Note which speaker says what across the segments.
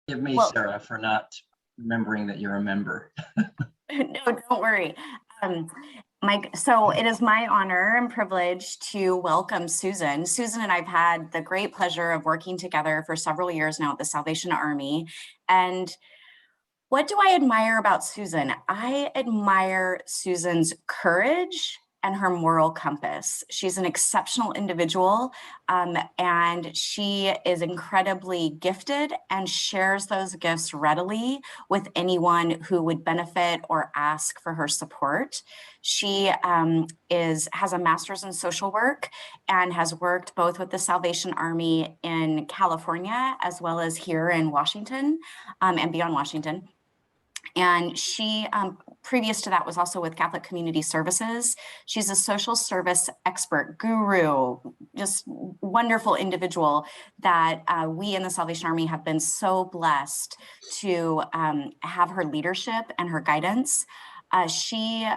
Speaker 1: Forgive me,
Speaker 2: Well,
Speaker 1: Sarah, for not remembering that you're a member.
Speaker 2: no, don't worry. Mike, so it is my honor and privilege to welcome Susan. Susan and I've had the great pleasure of working together for several years now at the Salvation Army. And what do I admire about Susan? I admire Susan's courage and her moral compass. She's an exceptional individual, and she is incredibly gifted and shares those gifts readily with anyone who would benefit or ask for her support. She has a master's in social work and has worked both with the Salvation Army in California as well as here in Washington, and beyond Washington. And she, previous to that, was also with Catholic Community Services. She's a social service expert, guru, just wonderful individual that we in the Salvation Army have been so blessed to have her leadership and her guidance. She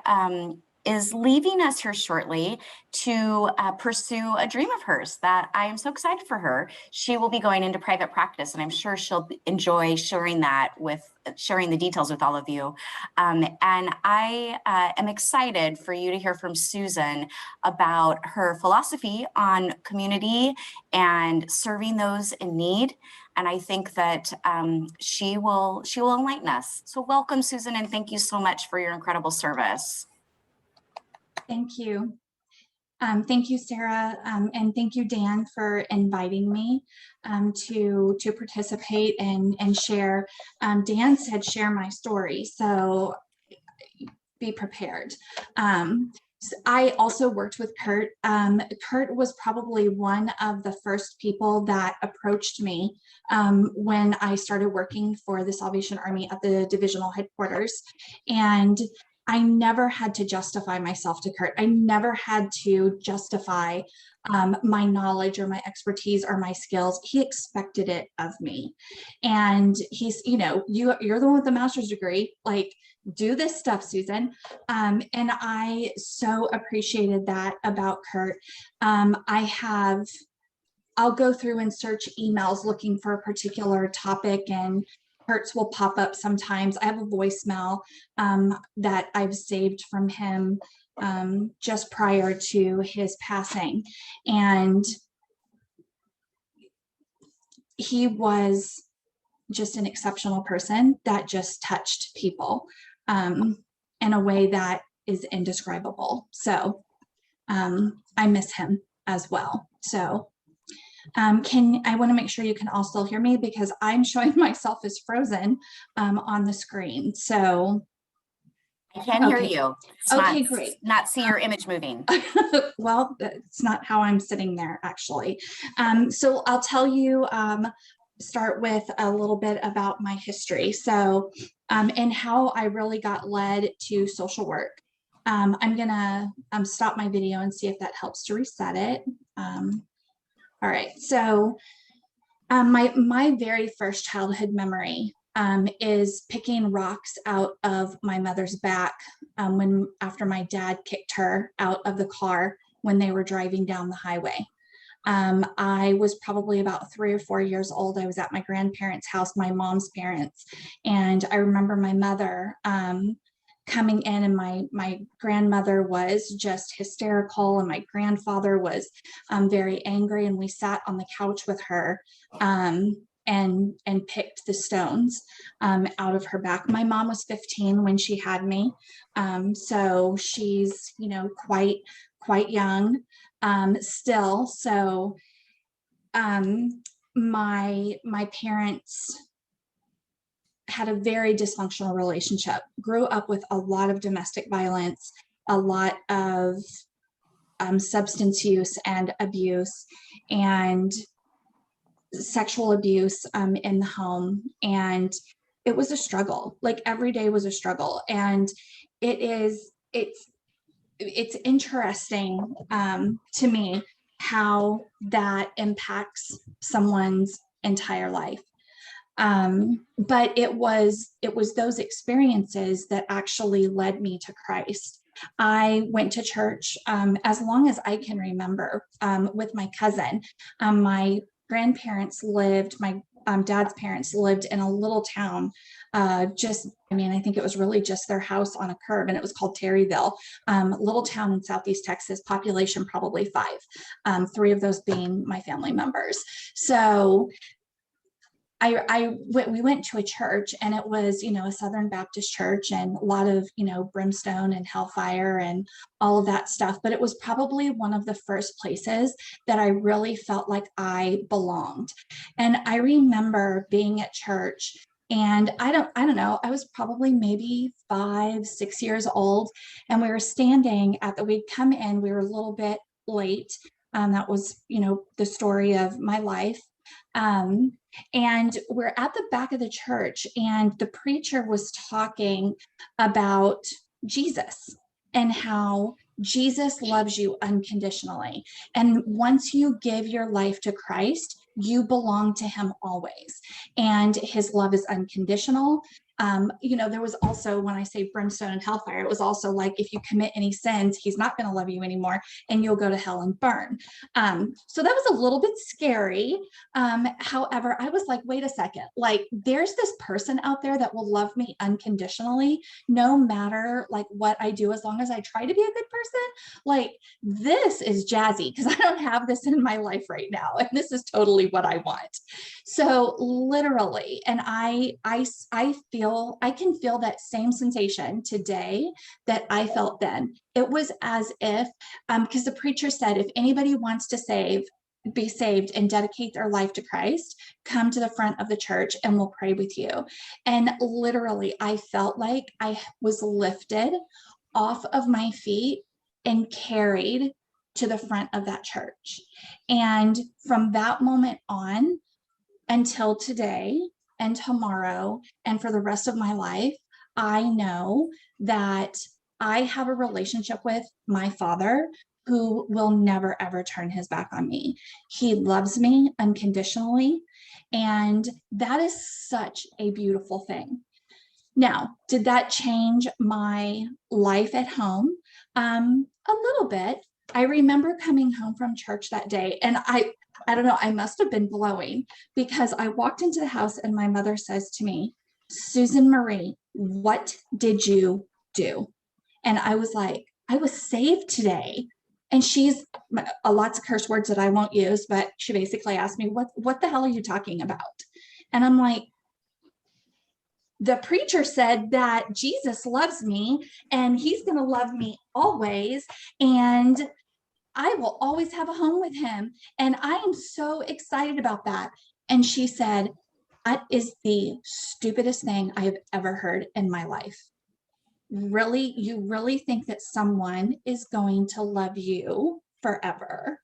Speaker 2: is leaving us here shortly to pursue a dream of hers that I am so excited for her. She will be going into private practice, and I'm sure she'll enjoy sharing the details with all of you. And I am excited for you to hear from Susan about her philosophy on community and serving those in need. And I think that she will enlighten us. So welcome, Susan, and thank you so much for your incredible service.
Speaker 3: Thank you. Thank you, Sarah, and thank you, Dan, for inviting me to participate and share. Dan said share my story, so be prepared. I also worked with Kurt. Kurt was probably one of the first people that approached me when I started working for the Salvation Army at the divisional headquarters. And I never had to justify myself to Kurt. I never had to justify my knowledge or my expertise or my skills. He expected it of me. And he's, you're the one with the master's degree, like, do this stuff, Susan. And I so appreciated that about Kurt. I'll go through and search emails looking for a particular topic, and Kurt's will pop up sometimes. I have a voicemail that I've saved from him just prior to his passing. And he was just an exceptional person that just touched people in a way that is indescribable. So I miss him as well. So I want to make sure you can all still hear me, because I'm showing myself as frozen on the screen. So
Speaker 2: I can hear you.
Speaker 3: Okay, great.
Speaker 2: Not see your image moving.
Speaker 3: Well, that's not how I'm sitting there, actually. So I'll tell you, start with a little bit about my history. So, and how I really got led to social work. I'm gonna stop my video and see if that helps to reset it. All right, so my very first childhood memory is picking rocks out of my mother's back after my dad kicked her out of the car when they were driving down the highway. I was probably about 3 or 4 years old. I was at my grandparents' house, my mom's parents, and I remember my mother coming in, and my grandmother was just hysterical, and my grandfather was very angry, and we sat on the couch with her and picked the stones out of her back. My mom was 15 when she had me, so she's quite young still. So my parents had a very dysfunctional relationship, grew up with a lot of domestic violence, a lot of substance use and abuse, and sexual abuse in the home. And it was a struggle. Like, every day was a struggle. And it's interesting to me how that impacts someone's entire life. But it was those experiences that actually led me to Christ. I went to church as long as I can remember with my cousin. My grandparents lived, my dad's parents lived in a little town, I think it was really just their house on a curve, and it was called Terryville, little town in Southeast Texas, population probably 5, 3 of those being my family members. So we went to a church, and it was, a Southern Baptist church, and a lot of, brimstone and hellfire and all of that stuff. But it was probably one of the first places that I really felt like I belonged. And I remember being at church, and I don't know, I was probably maybe 5, 6 years old. And we were standing we'd come in, we were a little bit late. That was, the story of my life. And we're at the back of the church, and the preacher was talking about Jesus and how Jesus loves you unconditionally. And once you give your life to Christ, you belong to him always. And his love is unconditional. There was also, when I say brimstone and hellfire, it was also like, if you commit any sins, he's not going to love you anymore, and you'll go to hell and burn. So that was a little bit scary. However, I was like, wait a second, like, there's this person out there that will love me unconditionally, no matter like what I do, as long as I try to be a good person. Like, this is jazzy, because I don't have this in my life right now, and this is totally what I want. So literally, and I can feel that same sensation today that I felt then. It was as if, because the preacher said, if anybody wants to be saved and dedicate their life to Christ, come to the front of the church and we'll pray with you. And literally, I felt like I was lifted off of my feet and carried to the front of that church. And from that moment on until today and tomorrow and for the rest of my life, I know that I have a relationship with my Father who will never, ever turn his back on me. He loves me unconditionally. And that is such a beautiful thing. Now, did that change my life at home? A little bit. I remember coming home from church that day, and I don't know, I must have been glowing, because I walked into the house and my mother says to me, Susan Marie, what did you do? And I was like, I was saved today. And she's lots of curse words that I won't use, but she basically asked me, what the hell are you talking about? And I'm like, the preacher said that Jesus loves me and he's going to love me always. And I will always have a home with him. And I am so excited about that. And she said, that is the stupidest thing I have ever heard in my life. Really? You really think that someone is going to love you forever?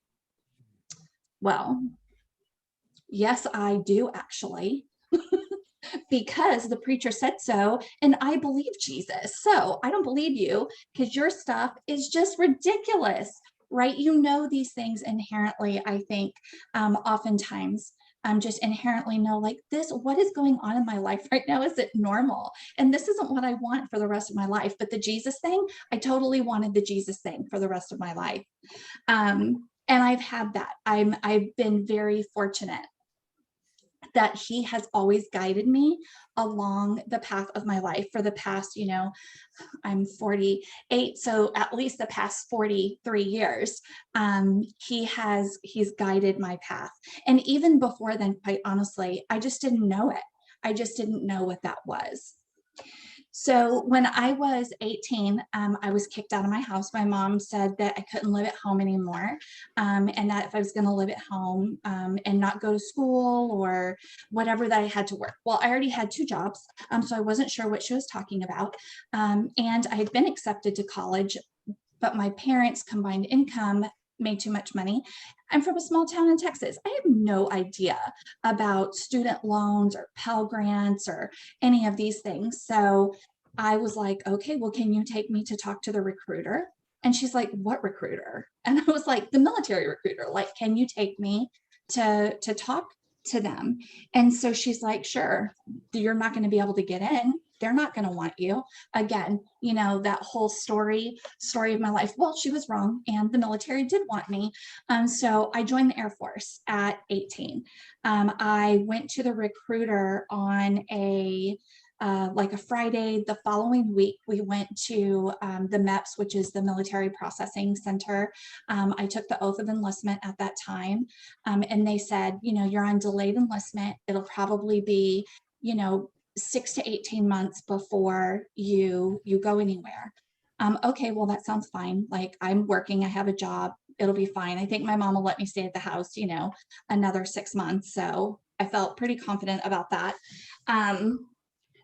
Speaker 3: Well, yes, I do actually. Because the preacher said so, and I believe Jesus. So I don't believe you because your stuff is just ridiculous, right? These things inherently, I think, oftentimes just inherently know, like, this, what is going on in my life right now? Is it normal? And this isn't what I want for the rest of my life. But the Jesus thing, I totally wanted the Jesus thing for the rest of my life. And I've had that. I've been very fortunate that he has always guided me along the path of my life for the past, I'm 48, so at least the past 43 years, he's guided my path. And even before then, quite honestly, I just didn't know it. I just didn't know what that was. So when I was 18, I was kicked out of my house. My mom said that I couldn't live at home anymore, and that if I was going to live at home and not go to school or whatever, that I had to work. Well, I already had 2 jobs, so I wasn't sure what she was talking about. And I had been accepted to college, but my parents' combined income made too much money. I'm from a small town in Texas. I have no idea about student loans or Pell Grants or any of these things. So I was like, okay, well, can you take me to talk to the recruiter? And she's like, what recruiter? And I was like, the military recruiter. Like, can you take me to talk to them? And so she's like, sure, you're not going to be able to get in, they're not going to want you. Again, you know, that whole story of my life. Well, she was wrong, and the military did want me. So I joined the Air Force at 18. I went to the recruiter on like a Friday. The following week, we went to the MEPS, which is the Military Processing Center. I took the oath of enlistment at that time, and they said, you know, you're on delayed enlistment. It'll probably be, you know, 6 to 18 months before you go anywhere. Okay, well, that sounds fine. Like, I'm working, I have a job, it'll be fine. I think my mom will let me stay at the house, you know, another 6 months. So I felt pretty confident about that.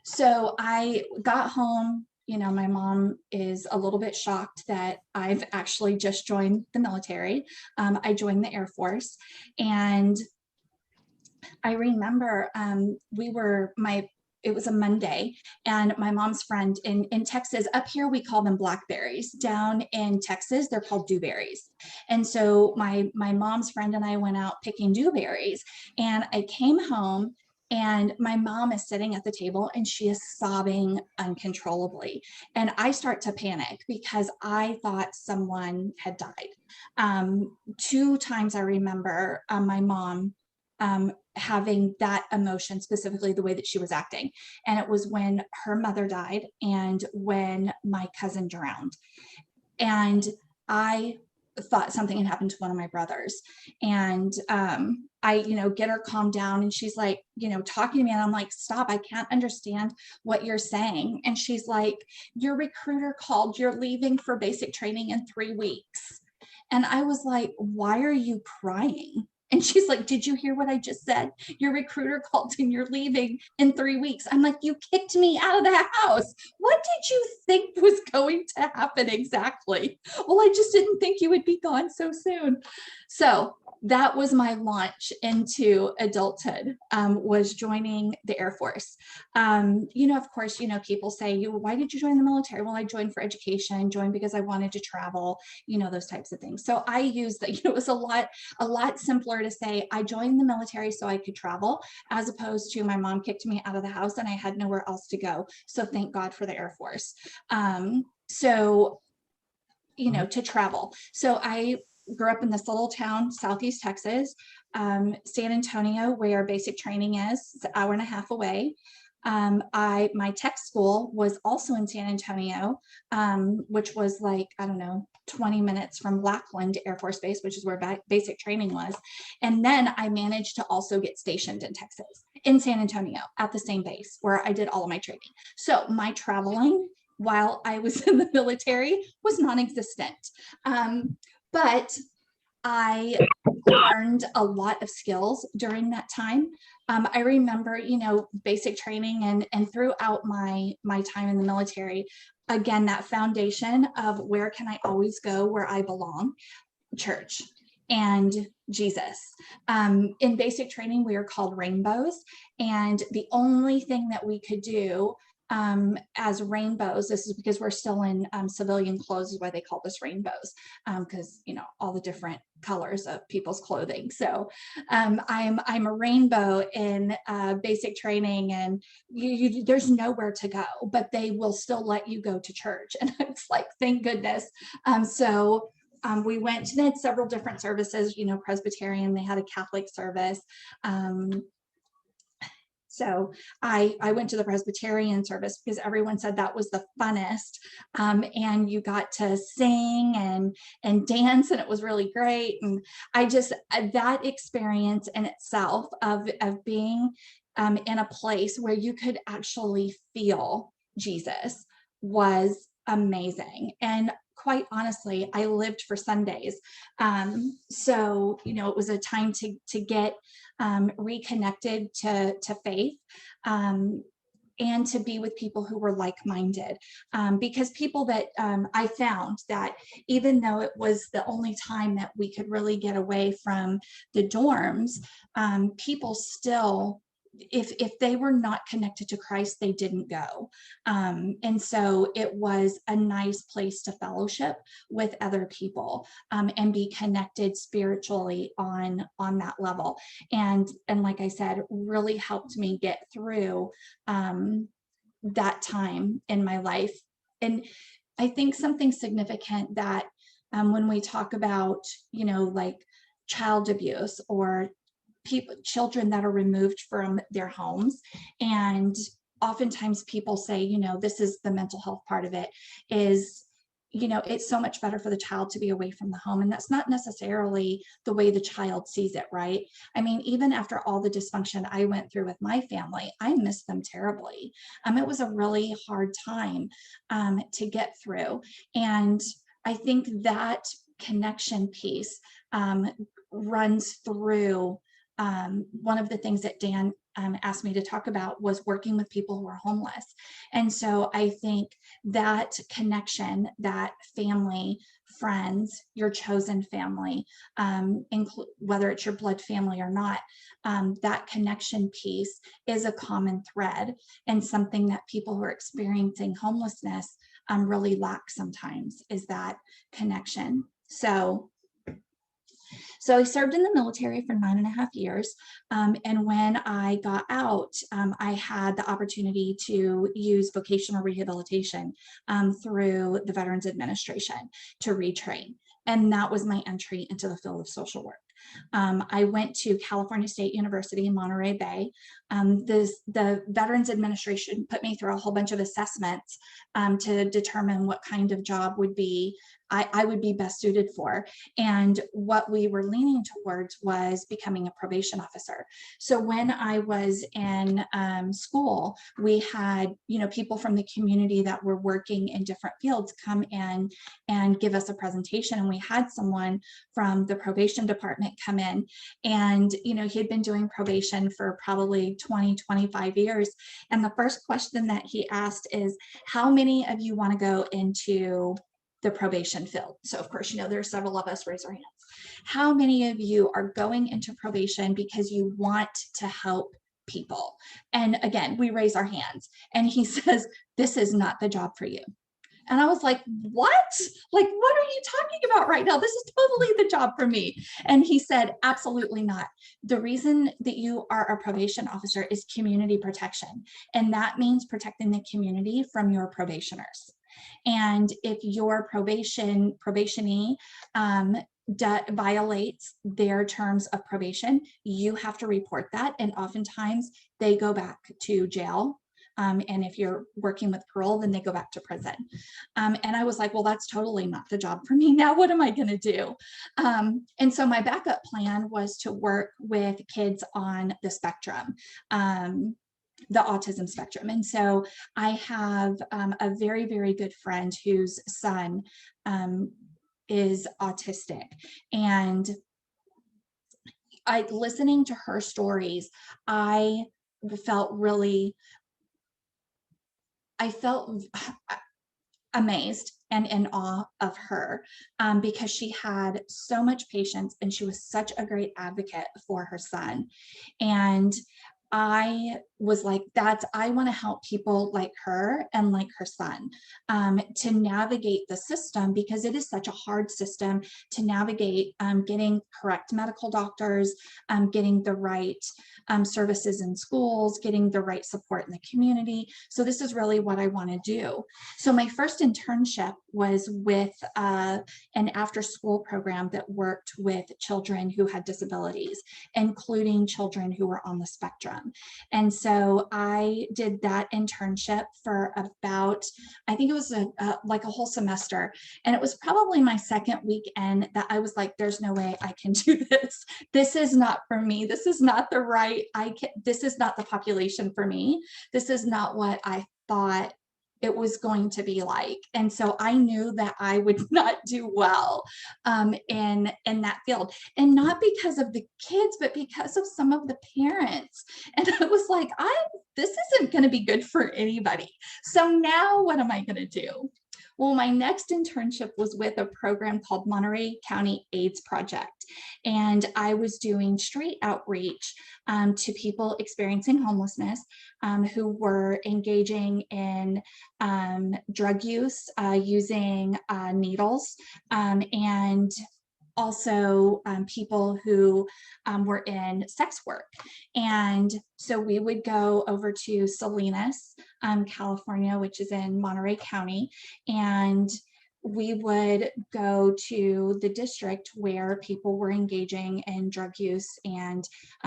Speaker 3: So I got home, you know, my mom is a little bit shocked that I've actually just joined the military. I joined the Air Force, and I remember it was a Monday, and my mom's friend in Texas, up here we call them blackberries. Down in Texas, they're called dewberries. And so my mom's friend and I went out picking dewberries, and I came home, and my mom is sitting at the table and she is sobbing uncontrollably. And I start to panic because I thought someone had died. 2 times I remember my mom having that emotion, specifically the way that she was acting. And it was when her mother died and when my cousin drowned. And I thought something had happened to one of my brothers. And I, you know, get her calmed down, and she's like, you know, talking to me, and I'm like, stop, I can't understand what you're saying. And she's like, your recruiter called, you're leaving for basic training in 3 weeks. And I was like, why are you crying? And she's like, did you hear what I just said? Your recruiter called and you're leaving in 3 weeks. I'm like, you kicked me out of the house. What did you think was going to happen exactly? Well, I just didn't think you would be gone so soon. So that was my launch into adulthood, was joining the Air Force. You know, of course, you know, people say, why did you join the military? Well, I joined for education, joined because I wanted to travel, you know, those types of things. So I used that, you know, it was a lot simpler to say I joined the military so I could travel, as opposed to my mom kicked me out of the house and I had nowhere else to go. So thank God for the Air Force. So, you know, to travel. So I grew up in this little town, Southeast Texas, San Antonio, where basic training is. It's an hour and a half away. My tech school was also in San Antonio, which was like, I don't know, 20 minutes from Lackland Air Force Base, which is where basic training was. And then I managed to also get stationed in Texas, in San Antonio, at the same base where I did all of my training. So my traveling while I was in the military was non-existent. But I learned a lot of skills during that time. I remember, you know, basic training and throughout my time in the military, again, that foundation of where can I always go where I belong? Church and Jesus. In basic training, we are called rainbows. And the only thing that we could do as rainbows, this is because we're still in civilian clothes, is why they call this rainbows, because you know, all the different colors of people's clothing. So I'm a rainbow in basic training, and there's nowhere to go, but they will still let you go to church. And it's like, thank goodness. We went, they had several different services, you know, Presbyterian, they had a Catholic service. So I went to the Presbyterian service because everyone said that was the funnest, and you got to sing and dance, and it was really great. And I just, that experience in itself of being in a place where you could actually feel Jesus was amazing. And quite honestly, I lived for Sundays. So, you know, it was a time to get reconnected to faith, and to be with people who were like-minded, because people that I found that even though it was the only time that we could really get away from the dorms, people still, if they were not connected to Christ, they didn't go. And so it was a nice place to fellowship with other people, and be connected spiritually on that level. And like I said, really helped me get through that time in my life. And I think something significant that when we talk about, you know, like child abuse or children that are removed from their homes, and oftentimes people say, you know, this is the mental health part of it, is, you know, it's so much better for the child to be away from the home. And that's not necessarily the way the child sees it, right? I mean, even after all the dysfunction I went through with my family, I miss them terribly. It was a really hard time to get through. And I think that connection piece runs through one of the things that Dan asked me to talk about was working with people who are homeless. And so I think that connection, that family, friends, your chosen family, whether it's your blood family or not, that connection piece is a common thread and something that people who are experiencing homelessness really lack sometimes, is that connection. So I served in the military for 9.5 years. And when I got out, I had the opportunity to use vocational rehabilitation through the Veterans Administration to retrain. And that was my entry into the field of social work. I went to California State University in Monterey Bay. The Veterans Administration put me through a whole bunch of assessments to determine what kind of job I would be best suited for. And what we were leaning towards was becoming a probation officer. So when I was in school, we had, you know, people from the community that were working in different fields come in and give us a presentation. And we had someone from the probation department come in, and, you know, he had been doing probation for probably 20, 25 years. And the first question that he asked is, how many of you want to go into the probation field? So of course, you know, there's several of us, raise our hands. How many of you are going into probation because you want to help people? And again, we raise our hands, and he says, this is not the job for you. And I was like, what? Like, what are you talking about right now? This is totally the job for me. And he said, absolutely not. The reason that you are a probation officer is community protection. And that means protecting the community from your probationers. And if your probationee violates their terms of probation, you have to report that. And oftentimes they go back to jail. And if you're working with parole, then they go back to prison. And I was like, well, that's totally not the job for me. Now, what am I going to do? And so my backup plan was to work with kids on the spectrum. The autism spectrum. And so I have a very, very good friend whose son is autistic. And listening to her stories, I felt amazed and in awe of her because she had so much patience and she was such a great advocate for her son. And I was like, I want to help people like her and like her son to navigate the system, because it is such a hard system to navigate, getting correct medical doctors, getting the right services in schools, getting the right support in the community. So this is really what I want to do. So my first internship was with an after-school program that worked with children who had disabilities, including children who were on the spectrum. And so I did that internship for about, I think it was like a whole semester. And it was probably my second weekend that I was like, there's no way I can do this. This is not for me. This is not the right, this is not the population for me. This is not what I thought it was going to be like. And so I knew that I would not do well in that field. And not because of the kids, but because of some of the parents. And I was like, this isn't going to be good for anybody. So now what am I going to do? Well, my next internship was with a program called Monterey County AIDS Project. And I was doing street outreach to people experiencing homelessness who were engaging in drug use, using needles, and also people who were in sex work. And so we would go over to Salinas California, which is in Monterey County. And we would go to the district where people were engaging in drug use and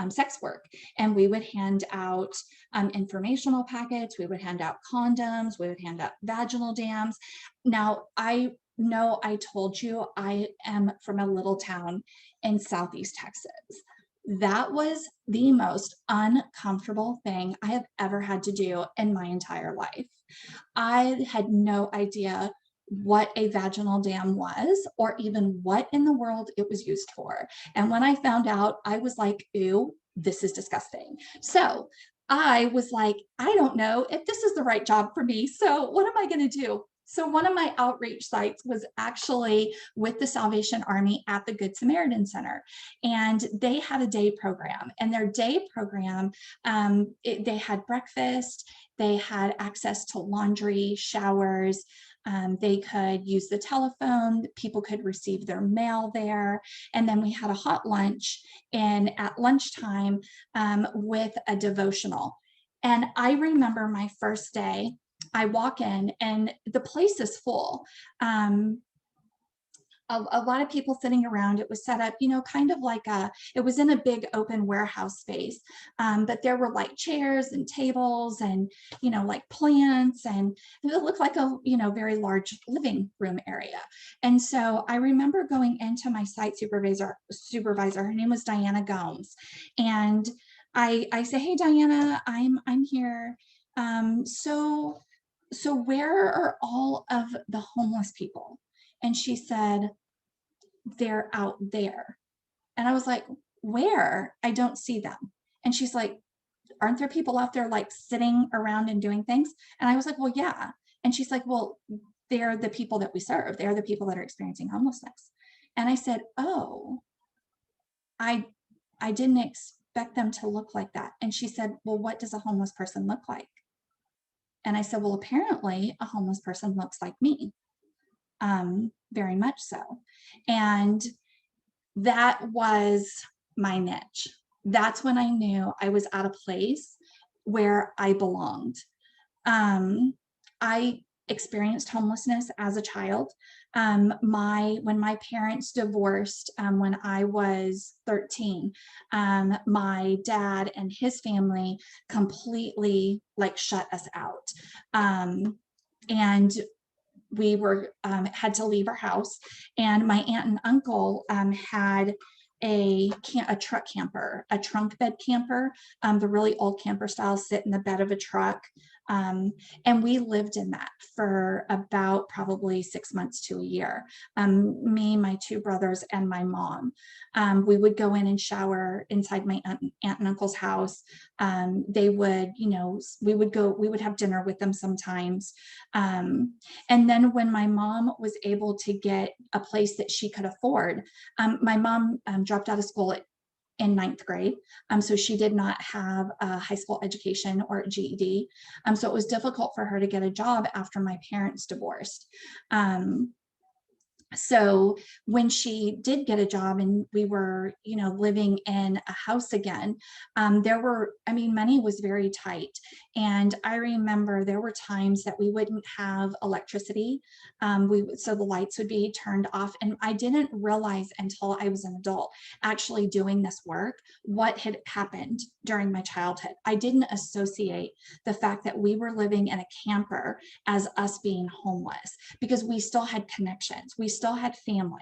Speaker 3: sex work. And we would hand out informational packets, we would hand out condoms, we would hand out vaginal dams. Now, I know I told you I am from a little town in Southeast Texas. That was the most uncomfortable thing I have ever had to do in my entire life. I had no idea what a vaginal dam was, or even what in the world it was used for. And when I found out, I was like, ew, this is disgusting. So I was like, I don't know if this is the right job for me. So what am I going to do? So one of my outreach sites was actually with the Salvation Army at the Good Samaritan Center. And they had a day program, and their day program, they had breakfast, they had access to laundry, showers, they could use the telephone, people could receive their mail there. And then we had a hot lunch and at lunchtime with a devotional. And I remember my first day, I walk in and the place is full. A lot of people sitting around. It was set up, kind of like it was in a big open warehouse space, but there were like chairs and tables and, like plants, and it looked like a, very large living room area. And so I remember going into my site supervisor, her name was Diana Gomes. And I say, hey, Diana, I'm here. So where are all of the homeless people? And she said, they're out there. And I was like, where? I don't see them. And she's like, aren't there people out there like sitting around and doing things? And I was like, well, yeah. And she's like, well, they're the people that we serve. They're the people that are experiencing homelessness. And I said, oh, I didn't expect them to look like that. And she said, well, what does a homeless person look like? And I said, well, apparently a homeless person looks like me. Very much so. And that was my niche. That's when I knew I was at a place where I belonged. I experienced homelessness as a child. When my parents divorced, when I was 13, my dad and his family completely shut us out. And we were had to leave our house, and my aunt and uncle had a truck camper, a trunk bed camper, the really old camper style, sit in the bed of a truck. And we lived in that for about probably 6 months to a year. Me, my two brothers, and my mom. We would go in and shower inside my aunt and uncle's house. They would, we would have dinner with them sometimes. And then when my mom was able to get a place that she could afford, my mom dropped out of school in 9th grade. So she did not have a high school education or a GED. So it was difficult for her to get a job after my parents divorced. So when she did get a job and we were, living in a house again, money was very tight. And I remember there were times that we wouldn't have electricity. So the lights would be turned off. And I didn't realize until I was an adult actually doing this work, what had happened during my childhood. I didn't associate the fact that we were living in a camper as us being homeless, because we still had connections. We still had family.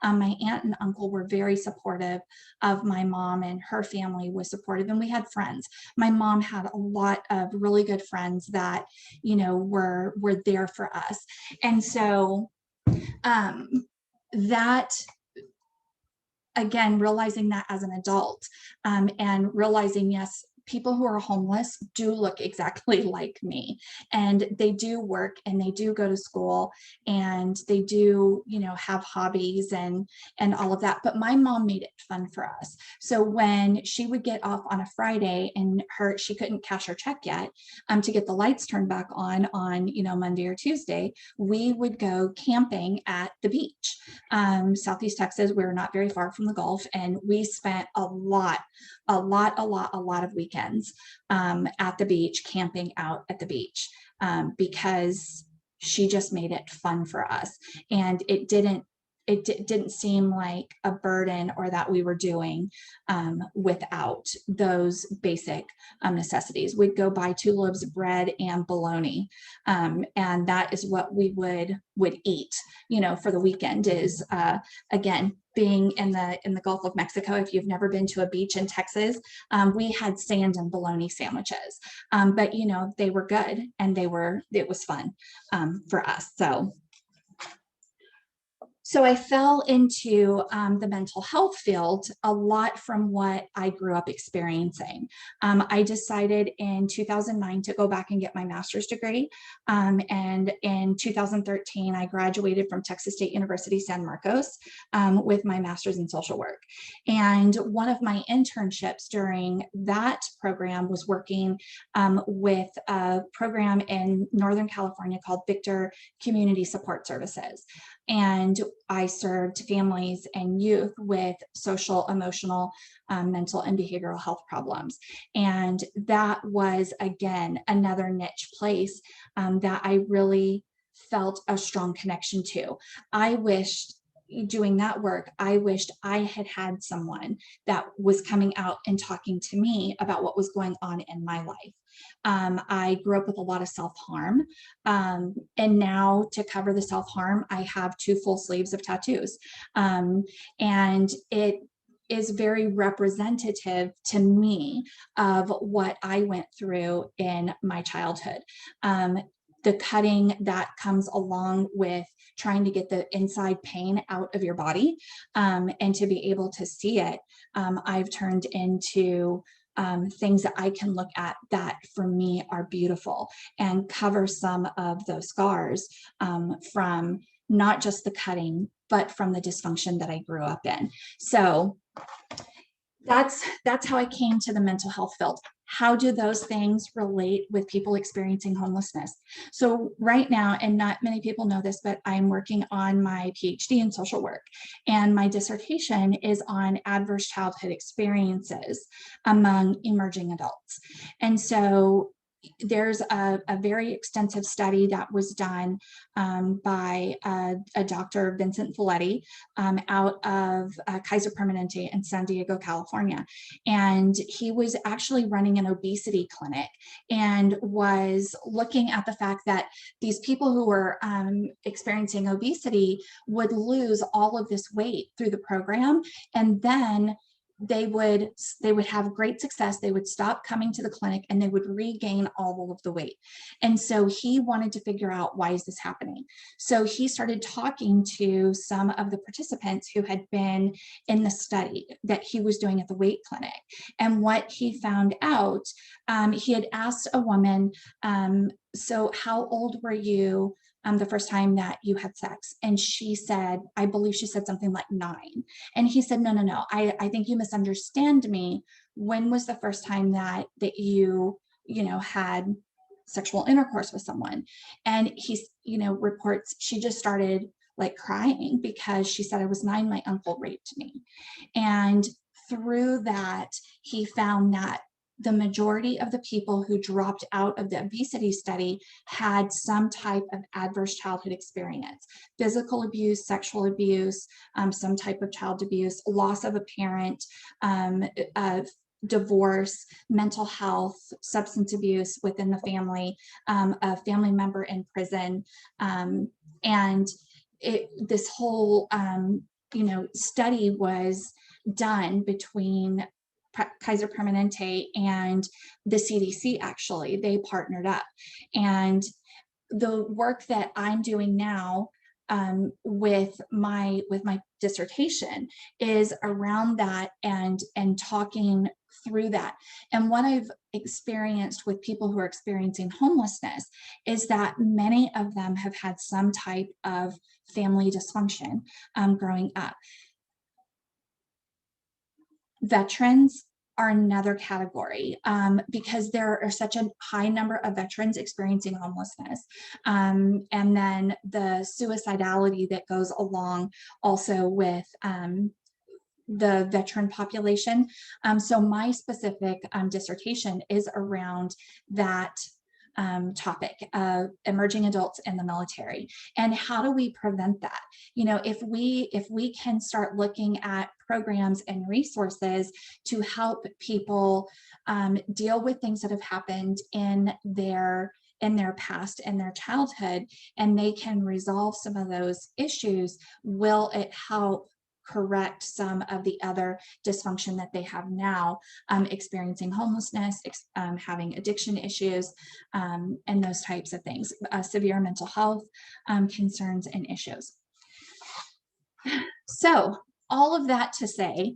Speaker 3: My aunt and uncle were very supportive of my mom, and her family was supportive, and we had friends. My mom had a lot of really good friends that, were there for us. And so that, again, realizing that as an adult, and realizing, yes, people who are homeless do look exactly like me, and they do work, and they do go to school, and they do, have hobbies and all of that. But my mom made it fun for us. So when she would get off on a Friday and she couldn't cash her check yet, to get the lights turned back on Monday or Tuesday, we would go camping at the beach. Southeast Texas, we were not very far from the Gulf, and we spent a lot a lot of weekends at the beach, camping out at the beach, because she just made it fun for us. And it didn't seem like a burden, or that we were doing without those basic necessities. We'd go buy 2 loaves of bread and bologna, and that is what we would eat, you know, for the weekend. Is again, being in the Gulf of Mexico, if you've never been to a beach in Texas, we had sand and bologna sandwiches, but you know, they were good, and it was fun for us. So I fell into the mental health field a lot from what I grew up experiencing. I decided in 2009 to go back and get my master's degree. And in 2013, I graduated from Texas State University, San Marcos, with my master's in social work. And one of my internships during that program was working with a program in Northern California called Victor Community Support Services. And I served families and youth with social, emotional, mental, and behavioral health problems. And that was, again, another niche place that I really felt a strong connection to. I wished, doing that work, I wished I had someone that was coming out and talking to me about what was going on in my life. I grew up with a lot of self-harm. And now, to cover the self-harm, I have 2 full sleeves of tattoos. And it is very representative to me of what I went through in my childhood. The cutting that comes along with trying to get the inside pain out of your body, and to be able to see it, I've turned into things that I can look at that for me are beautiful, and cover some of those scars from not just the cutting, but from the dysfunction that I grew up in. So that's how I came to the mental health field. How do those things relate with people experiencing homelessness? So right now, and not many people know this, but I'm working on my PhD in social work, and my dissertation is on adverse childhood experiences among emerging adults. And so there's a very extensive study that was done by a Dr. Vincent Folletti out of Kaiser Permanente in San Diego, California. And he was actually running an obesity clinic and was looking at the fact that these people who were experiencing obesity would lose all of this weight through the program, and then they would have great success. They would stop coming to the clinic and they would regain all of the weight. And so he wanted to figure out, why is this happening? So he started talking to some of the participants who had been in the study that he was doing at the weight clinic. And what he found out, he had asked a woman, so how old were you the first time that you had sex? And she said, I believe she said something like 9. And he said, no, I think you misunderstand me. When was the first time that you had sexual intercourse with someone? And he, reports she just started like crying because she said, I was 9, my uncle raped me. And through that, he found that the majority of the people who dropped out of the obesity study had some type of adverse childhood experience: physical abuse, sexual abuse, some type of child abuse, loss of a parent, divorce, mental health, substance abuse within the family, a family member in prison. And this whole study was done between Kaiser Permanente and the CDC. Actually, they partnered up. And the work that I'm doing now with my dissertation is around that, and talking through that. And what I've experienced with people who are experiencing homelessness is that many of them have had some type of family dysfunction growing up. Veterans are another category because there are such a high number of veterans experiencing homelessness. And then the suicidality that goes along also with the veteran population. So my specific dissertation is around that topic, emerging adults in the military, and how do we prevent that? You know, if we can start looking at programs and resources to help people deal with things that have happened in their past and their childhood, and they can resolve some of those issues, will it help correct some of the other dysfunction that they have now, experiencing homelessness, having addiction issues, and those types of things, severe mental health concerns and issues. So all of that to say,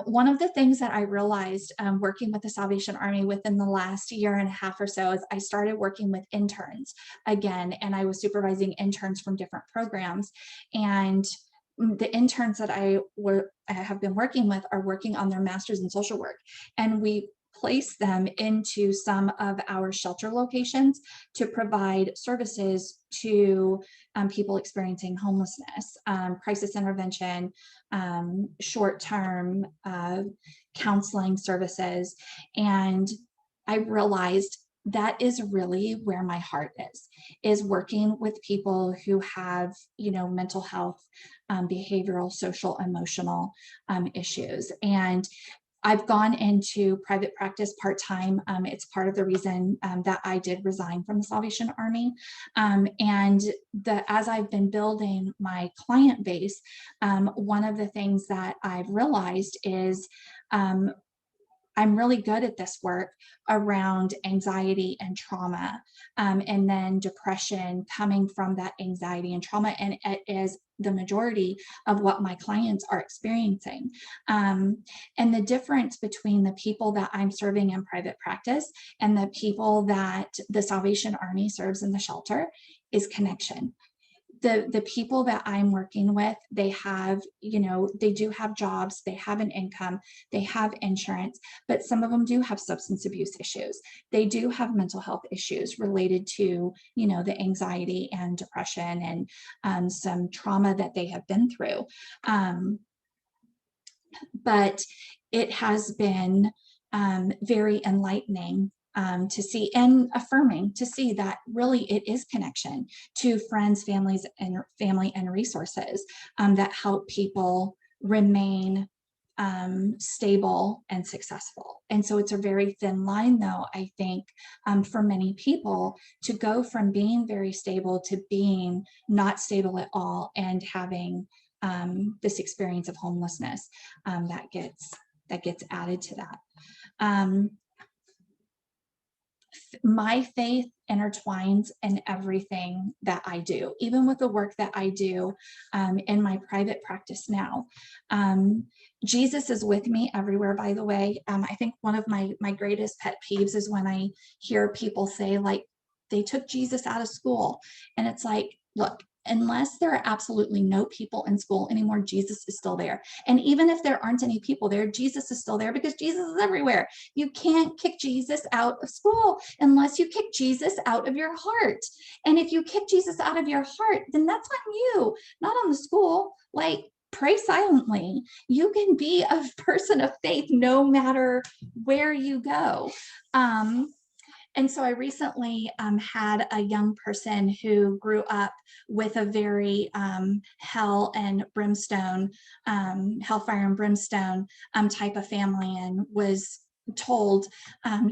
Speaker 3: one of the things that I realized working with the Salvation Army within the last year and a half or so is I started working with interns again, and I was supervising interns from different programs. And the interns that I have been working with are working on their master's in social work, and we place them into some of our shelter locations to provide services to people experiencing homelessness, crisis intervention, short-term counseling services. And I realized that is really where my heart is working with people who have, you know, mental health, behavioral, social, emotional issues. And I've gone into private practice part-time. It's part of the reason that I did resign from the Salvation Army. And as I've been building my client base, one of the things that I've realized is I'm really good at this work around anxiety and trauma, and then depression coming from that anxiety and trauma. And it is the majority of what my clients are experiencing. And the difference between the people that I'm serving in private practice and the people that the Salvation Army serves in the shelter is connection. The people that I'm working with, they have, you know, they do have jobs, they have an income, they have insurance, but some of them do have substance abuse issues. They do have mental health issues related to, you know, the anxiety and depression and some trauma that they have been through. But it has been very enlightening to see, and affirming to see that really it is connection to friends, family and resources that help people remain stable and successful. And so it's a very thin line, though, I think, for many people to go from being very stable to being not stable at all and having this experience of homelessness that gets added to that. My faith intertwines in everything that I do, even with the work that I do in my private practice now. Jesus is with me everywhere, by the way. I think one of my greatest pet peeves is when I hear people say, like, they took Jesus out of school. And it's like, look, unless there are absolutely no people in school anymore, Jesus is still there. And even if there aren't any people there, Jesus is still there because Jesus is everywhere. You can't kick Jesus out of school unless you kick Jesus out of your heart. And if you kick Jesus out of your heart, then that's on you, not on the school. Like, pray silently. You can be a person of faith no matter where you go. And so I recently had a young person who grew up with a very hell and brimstone, hellfire and brimstone type of family, and was told,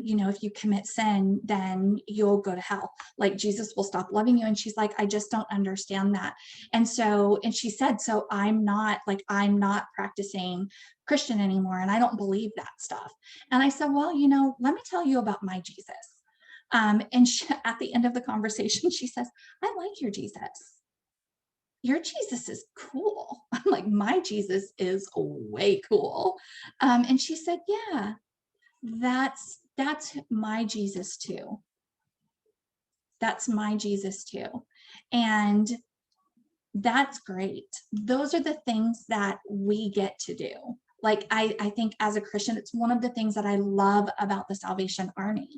Speaker 3: you know, if you commit sin, then you'll go to hell. Like, Jesus will stop loving you. And she's like, I just don't understand that. And she said, so I'm not practicing Christian anymore, and I don't believe that stuff. And I said, well, you know, let me tell you about my Jesus. And at the end of the conversation, she says, I like your Jesus. Your Jesus is cool. I'm like, my Jesus is way cool. And she said, yeah, that's my Jesus too. That's my Jesus too. And that's great. Those are the things that we get to do. Like, I think as a Christian, it's one of the things that I love about the Salvation Army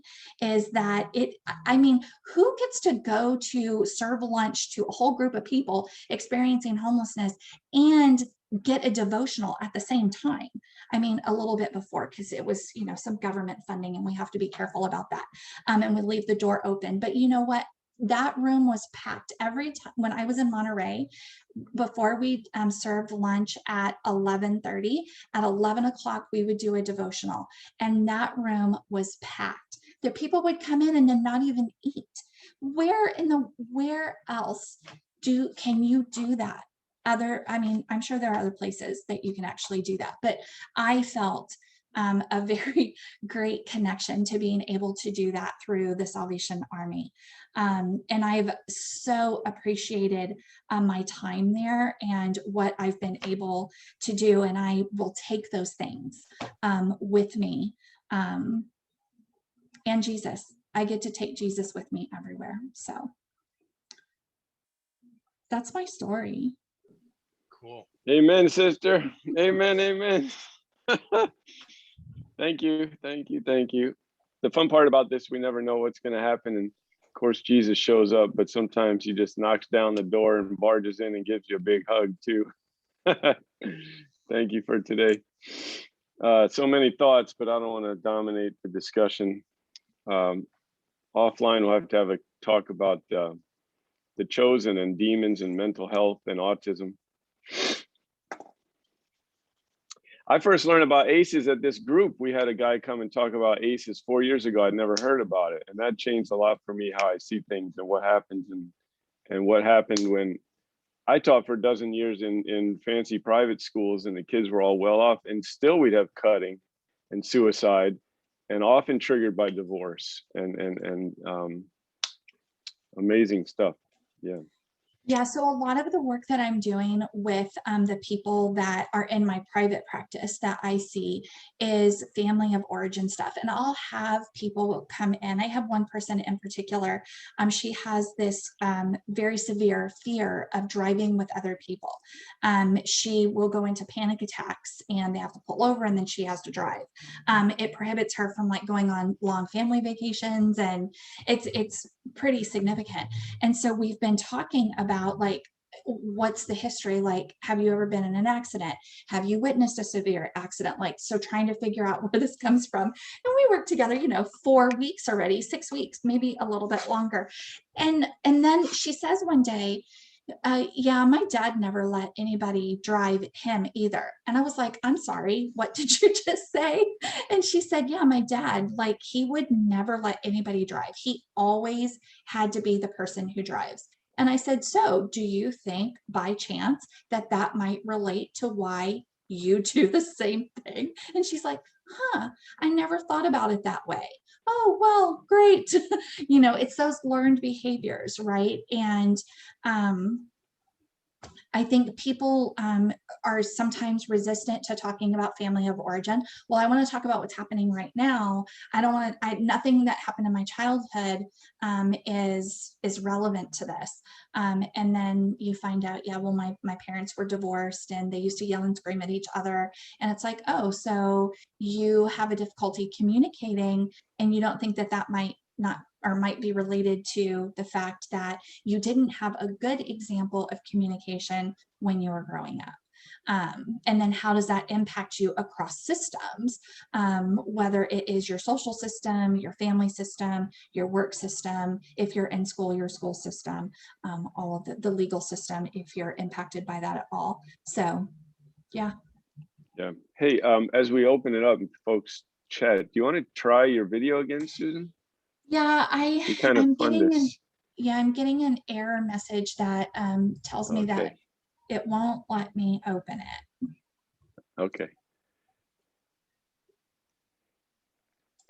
Speaker 3: is that who gets to go to serve lunch to a whole group of people experiencing homelessness and get a devotional at the same time. I mean, a little bit before, because it was, some government funding and we have to be careful about that. And we leave the door open. But you know what? That room was packed every time when I was in Monterey. Before we served lunch at 11:30, at 11 o'clock, we would do a devotional, and that room was packed. The people would come in and then not even eat. Where else can you do that? I'm sure there are other places that you can actually do that, but I felt a very great connection to being able to do that through the Salvation Army. And I've so appreciated my time there and what I've been able to do. And I will take those things with me. And Jesus, I get to take Jesus with me everywhere. So that's my story.
Speaker 4: Cool. Amen, sister. Amen. Amen. Thank you. Thank you. Thank you. The fun part about this, we never know what's going to happen. And of course, Jesus shows up, but sometimes he just knocks down the door and barges in and gives you a big hug too. Thank you for today. So many thoughts, but I don't want to dominate the discussion. Offline, we'll have to have a talk about the chosen and demons and mental health and autism. I first learned about ACEs at this group. We had a guy come and talk about ACEs 4 years ago. I'd never heard about it. And that changed a lot for me, how I see things and what happens and what happened when I taught for a dozen years in fancy private schools, and the kids were all well off, and still we'd have cutting and suicide, and often triggered by divorce and amazing stuff. Yeah.
Speaker 3: Yeah, so a lot of the work that I'm doing with the people that are in my private practice that I see is family of origin stuff. And I'll have people come in. I have one person in particular. She has this very severe fear of driving with other people. She will go into panic attacks and they have to pull over and then she has to drive. It prohibits her from going on long family vacations, and it's pretty significant. And so we've been talking about what's the history, have you ever been in an accident, have you witnessed a severe accident, so trying to figure out where this comes from. And we worked together 4 weeks already, 6 weeks, maybe a little bit longer. And then she says one day, yeah, my dad never let anybody drive him either. And I was like, I'm sorry, what did you just say? And she said, yeah, my dad, he would never let anybody drive. He always had to be the person who drives. And I said, so do you think by chance that might relate to why you do the same thing? And she's like, I never thought about it that way. Oh, well, great. It's those learned behaviors, right? And I think people are sometimes resistant to talking about family of origin. Well, I want to talk about what's happening right now. Nothing that happened in my childhood is relevant to this. And then you find out, yeah, well, my parents were divorced and they used to yell and scream at each other. And it's like, oh, so you have a difficulty communicating, and you don't think that might not, or might be related to the fact that you didn't have a good example of communication when you were growing up. And then how does that impact you across systems, whether it is your social system, your family system, your work system, if you're in school, your school system, all of the legal system, if you're impacted by that at all. So, yeah.
Speaker 4: Yeah. Hey, as we open it up, folks chat, do you want to try your video again, Susan?
Speaker 3: Yeah, I'm getting an error message that tells me that it won't let me open it.
Speaker 4: Okay.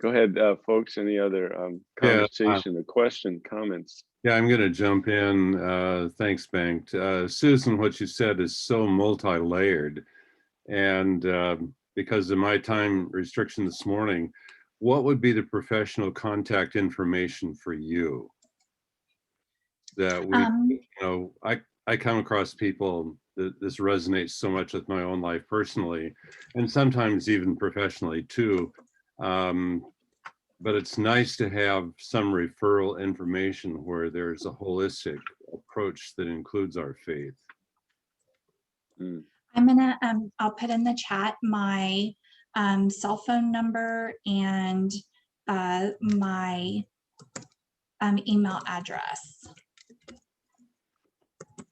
Speaker 4: Go ahead, folks. Any other conversation, a question, comments?
Speaker 5: Yeah, I'm going to jump in. Thanks, Bengt. Susan, what you said is so multi-layered. And because of my time restriction this morning, what would be the professional contact information for you? That we, I come across people that this resonates so much with my own life personally, and sometimes even professionally too. But it's nice to have some referral information where there's a holistic approach that includes our faith.
Speaker 3: I'm gonna, I'll put in the chat my cell phone number and my email address.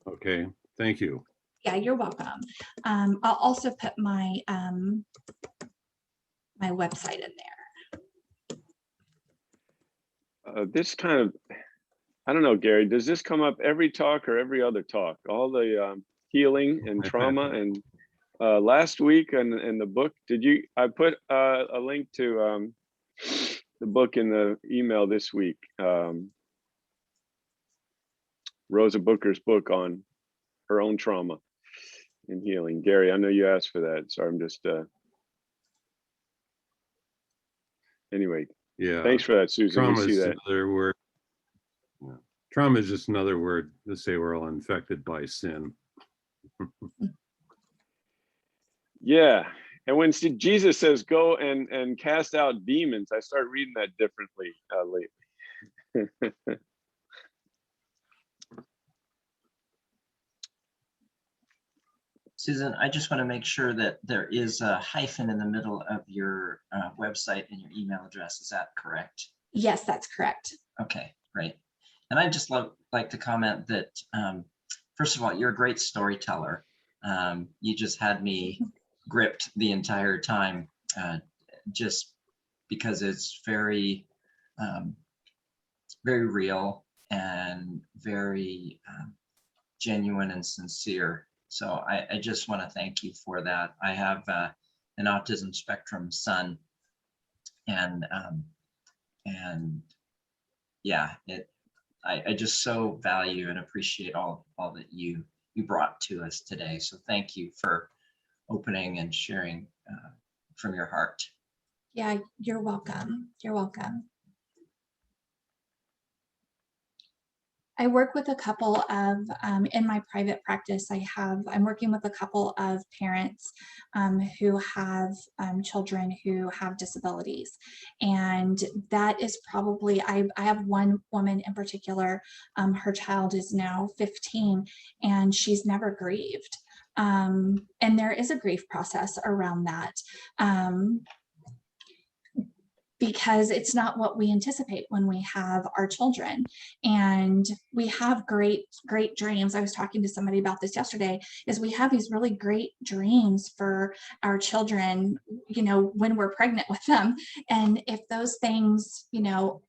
Speaker 5: Okay, thank you.
Speaker 3: Yeah, you're welcome. I'll also put my my website in there.
Speaker 4: This kind of, I don't know, Gary, does this come up every talk or every other talk? All the healing and trauma and last week and the book, I put a link to the book in the email this week. Rosa Booker's book on her own trauma and healing. Gary, I know you asked for that, so I'm just, anyway,
Speaker 5: Yeah.
Speaker 4: thanks for that, Susan.
Speaker 5: Trauma
Speaker 4: We see
Speaker 5: is
Speaker 4: that.
Speaker 5: another word. Yeah. Trauma is just another word to say we're all infected by sin.
Speaker 4: Yeah. And when Jesus says go and cast out demons, I start reading that differently lately.
Speaker 1: Susan, I just want to make sure that there is a hyphen in the middle of your website and your email address. Is that correct?
Speaker 3: Yes, that's correct.
Speaker 1: Okay, great. And I'd just like to comment that, first of all, you're a great storyteller. You just had me gripped the entire time, just because it's very, very real and very genuine and sincere. So I just want to thank you for that. I have an autism spectrum son, and yeah, I just so value and appreciate all that you brought to us today. So thank you for opening and sharing from your heart.
Speaker 3: Yeah, you're welcome. You're welcome. I work with a couple of, in my private practice, I'm working with a couple of parents who have children who have disabilities. And that is probably, I have one woman in particular, her child is now 15 and she's never grieved. And there is a grief process around that. Because it's not what we anticipate when we have our children. And we have great dreams. I was talking to somebody about this yesterday, is we have these really great dreams for our children, you know, when we're pregnant with them. And if those things, you know,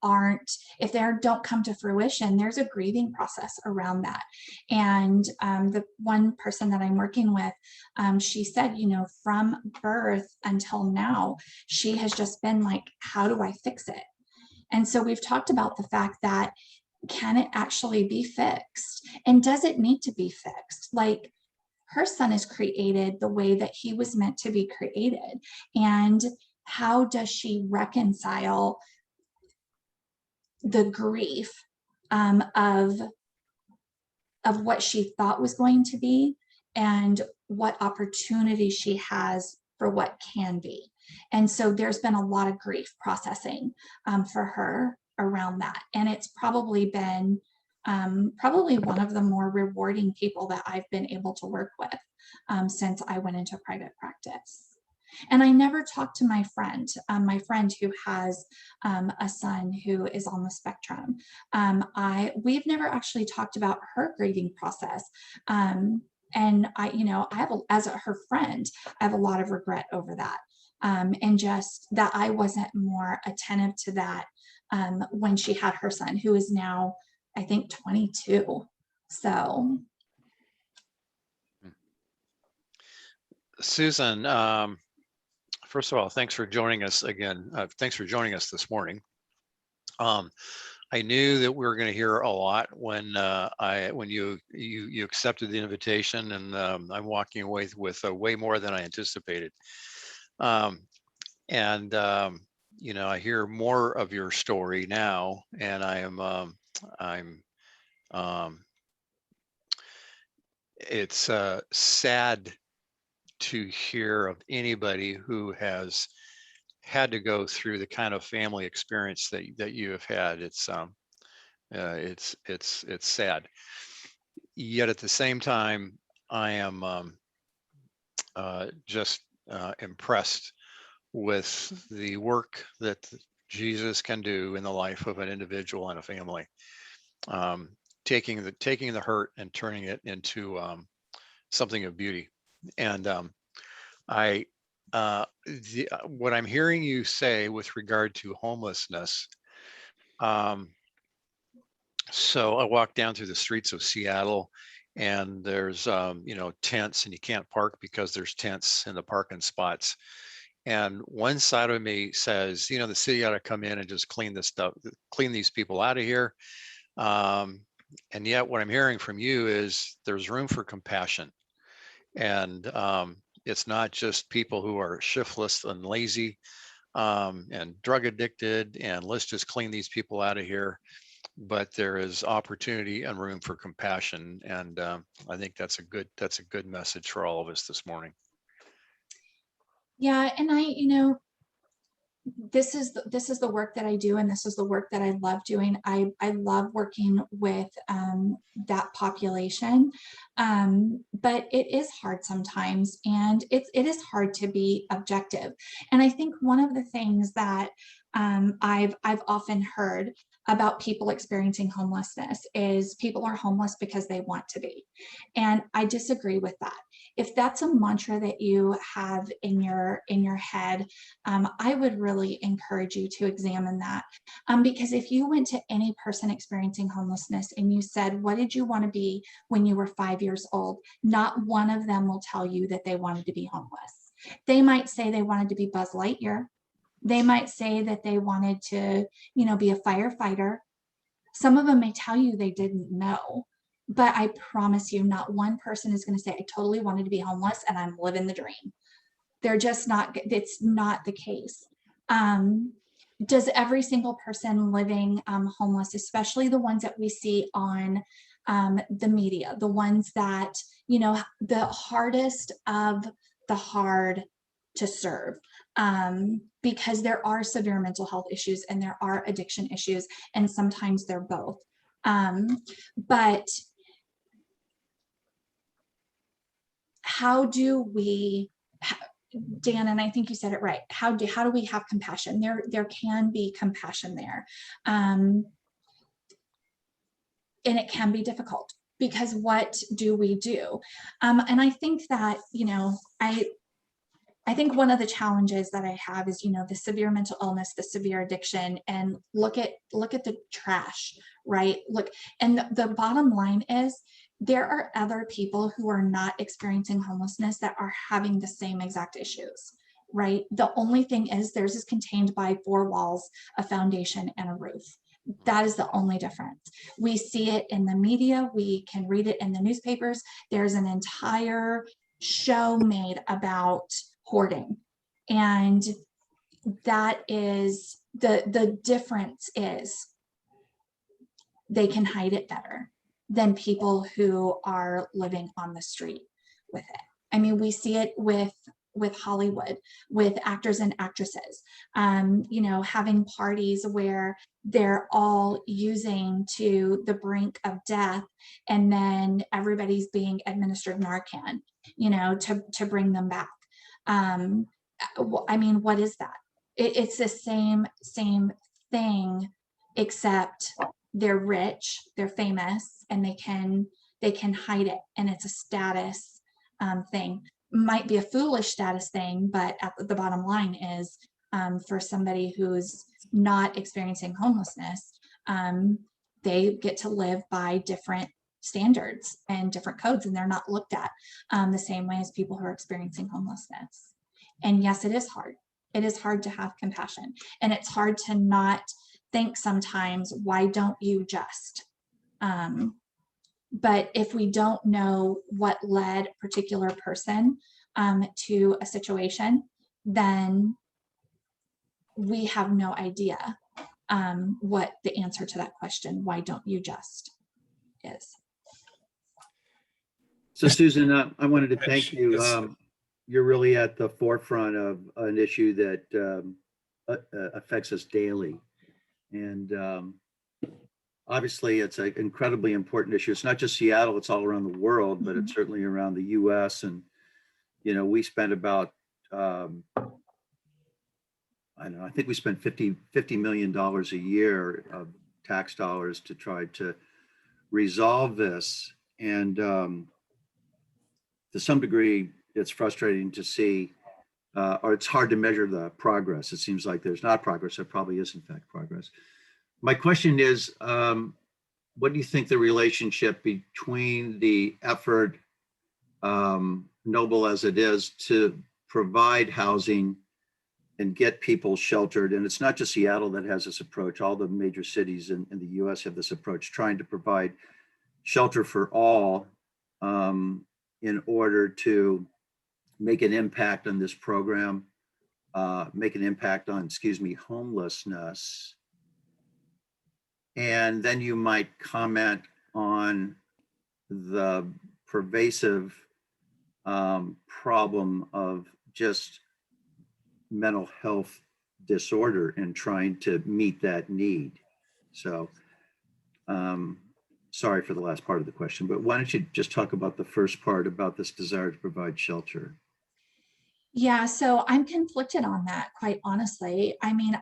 Speaker 3: if they don't come to fruition, there's a grieving process around that. And the one person that I'm working with, she said, you know, from birth until now, she has just been like, how do I fix it? And so we've talked about the fact that, can it actually be fixed? And does it need to be fixed? Like, her son is created the way that he was meant to be created. And how does she reconcile the grief of what she thought was going to be and what opportunity she has for what can be? And so there's been a lot of grief processing for her around that. And it's probably been probably one of the more rewarding people that I've been able to work with since I went into private practice. And I never talked to my friend who has a son who is on the spectrum. We've never actually talked about her grieving process. And as her friend, I have a lot of regret over that. And just that I wasn't more attentive to that when she had her son, who is now, I think, 22. So.
Speaker 6: Susan, first of all, thanks for joining us again. Thanks for joining us this morning. I knew that we were going to hear a lot when you accepted the invitation, and I'm walking away with way more than I anticipated. You know, I hear more of your story now, and it's sad to hear of anybody who has had to go through the kind of family experience that you have had. It's sad. Yet at the same time, I am just impressed with the work that Jesus can do in the life of an individual and a family, taking the hurt and turning it into something of beauty. And what I'm hearing you say with regard to homelessness. So I walked down through the streets of Seattle, and there's tents, and you can't park because there's tents in the parking spots. And one side of me says, the city ought to come in and just clean these people out of here. And yet what I'm hearing from you is there's room for compassion. And it's not just people who are shiftless and lazy and drug addicted, and let's just clean these people out of here. But there is opportunity and room for compassion. And I think that's a good message for all of us this morning.
Speaker 3: Yeah, and this is the work that I do, and this is the work that I love doing. I love working with that population, but it is hard sometimes, and it is hard to be objective. And I think one of the things that I've often heard about people experiencing homelessness is people are homeless because they want to be, and I disagree with that. If that's a mantra that you have in your head, I would really encourage you to examine that, because if you went to any person experiencing homelessness and you said, what did you want to be when you were 5 years old? Not one of them will tell you that they wanted to be homeless. They might say they wanted to be Buzz Lightyear. They might say that they wanted to, be a firefighter. Some of them may tell you they didn't know. But I promise you, not one person is going to say, I totally wanted to be homeless and I'm living the dream. They're just not, it's not the case. Does every single person living homeless, especially the ones that we see on the media, the ones that, the hardest of the hard to serve, because there are severe mental health issues and there are addiction issues, and sometimes they're both. But how do we, Dan, and I think you said it right, how do we have compassion? There can be compassion there. And it can be difficult, because what do we do? And I think that, I think one of the challenges that I have is, the severe mental illness, the severe addiction, and look at the trash, right? Look, and the bottom line is there are other people who are not experiencing homelessness that are having the same exact issues, right? The only thing is theirs is contained by 4 walls, a foundation, and a roof. That is the only difference. We see it in the media. We can read it in the newspapers. There's an entire show made about hoarding, and that is the difference is they can hide it better than people who are living on the street with it. I mean, we see it with Hollywood, with actors and actresses, having parties where they're all using to the brink of death, and then everybody's being administered Narcan, to bring them back. I mean, what is that? It's the same thing, except they're rich, they're famous, and they can hide it, and it's a status thing. Might be a foolish status thing, but at the bottom line is, for somebody who's not experiencing homelessness, they get to live by different standards and different codes, and they're not looked at the same way as people who are experiencing homelessness. And yes, it is hard. It is hard to have compassion, and it's hard to not think sometimes, why don't you just? But if we don't know what led a particular person to a situation, then we have no idea what the answer to that question, why don't you just, is.
Speaker 7: So Susan, I wanted to thank you. You're really at the forefront of an issue that affects us daily. And obviously it's an incredibly important issue. It's not just Seattle, it's all around the world, but it's certainly around the US. And you know, we spent about, I don't know, I think we spent $50 million a year of tax dollars to try to resolve this. And to some degree, it's frustrating to see, or it's hard to measure the progress. It seems like there's not progress. There probably is, in fact, progress. My question is, what do you think the relationship between the effort, noble as it is, to provide housing and get people sheltered? And it's not just Seattle that has this approach. All the major cities in the US have this approach, trying to provide shelter for all in order to make an impact on this program, make an impact on, homelessness. And then you might comment on the pervasive problem of just mental health disorder and trying to meet that need. So, sorry for the last part of the question, but why don't you just talk about the first part about this desire to provide shelter?
Speaker 3: Yeah, so I'm conflicted on that, quite honestly. I mean,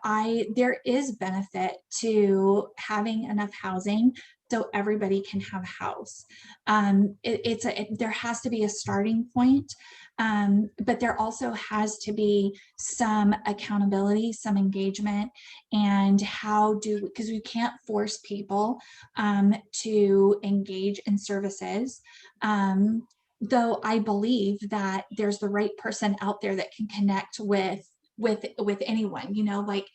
Speaker 3: there is benefit to having enough housing so everybody can have a house. There has to be a starting point, but there also has to be some accountability, some engagement, and because we can't force people to engage in services. Though I believe that there's the right person out there that can connect with anyone, you know, like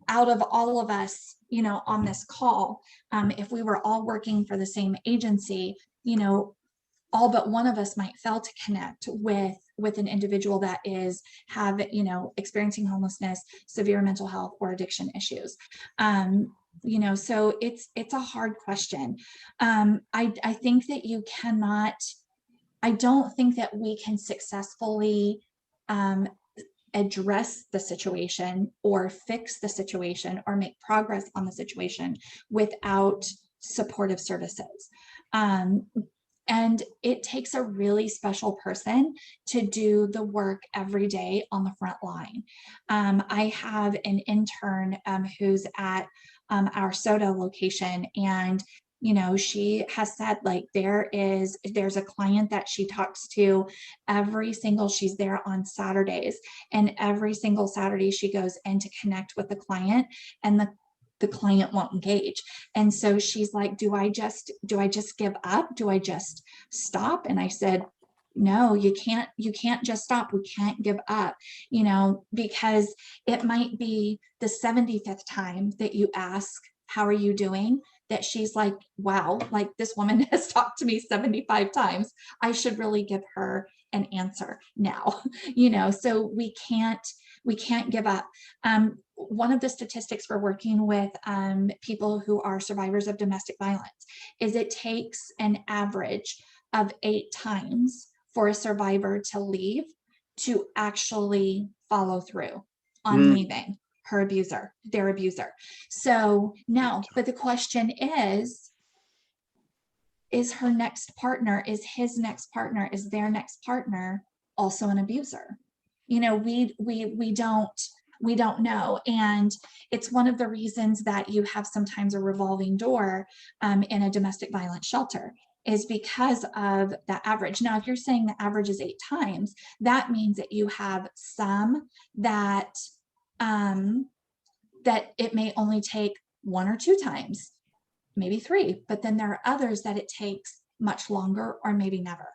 Speaker 3: out of all of us, you know, on this call, if we were all working for the same agency, you know, all but one of us might fail to connect with an individual that is experiencing homelessness, severe mental health, or addiction issues. You know, so it's a hard question. I think that you cannot. I don't think that we can successfully address the situation or fix the situation or make progress on the situation without supportive services. And it takes a really special person to do the work every day on the front line. I have an intern who's at our Soda location, and you know, she has said, like, there's a client that she talks to she's there on Saturdays, and every single Saturday she goes in to connect with the client, and the client won't engage. And so she's like, do I just give up? Do I just stop? And I said, no, you can't just stop. We can't give up, you know, because it might be the 75th time that you ask, how are you doing? That she's like, wow, like this woman has talked to me 75 times. I should really give her an answer now, you know, so we can't give up. One of the statistics we're working with people who are survivors of domestic violence is it takes an average of 8 times for a survivor to leave to actually follow through on leaving their abuser. So now, but the question is her next partner, is his next partner, is their next partner also an abuser? You know, we don't know. And it's one of the reasons that you have sometimes a revolving door in a domestic violence shelter, is because of the average. Now, if you're saying the average is 8 times, that means that you have some that it may only take 1 or 2 times, maybe 3, but then there are others that it takes much longer or maybe never.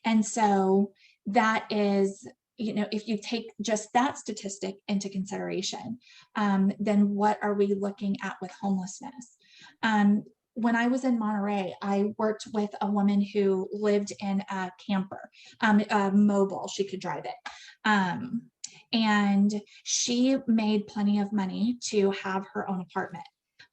Speaker 3: And so that is, you know, if you take just that statistic into consideration, then what are we looking at with homelessness? When I was in Monterey, I worked with a woman who lived in a camper, mobile, she could drive it. And she made plenty of money to have her own apartment.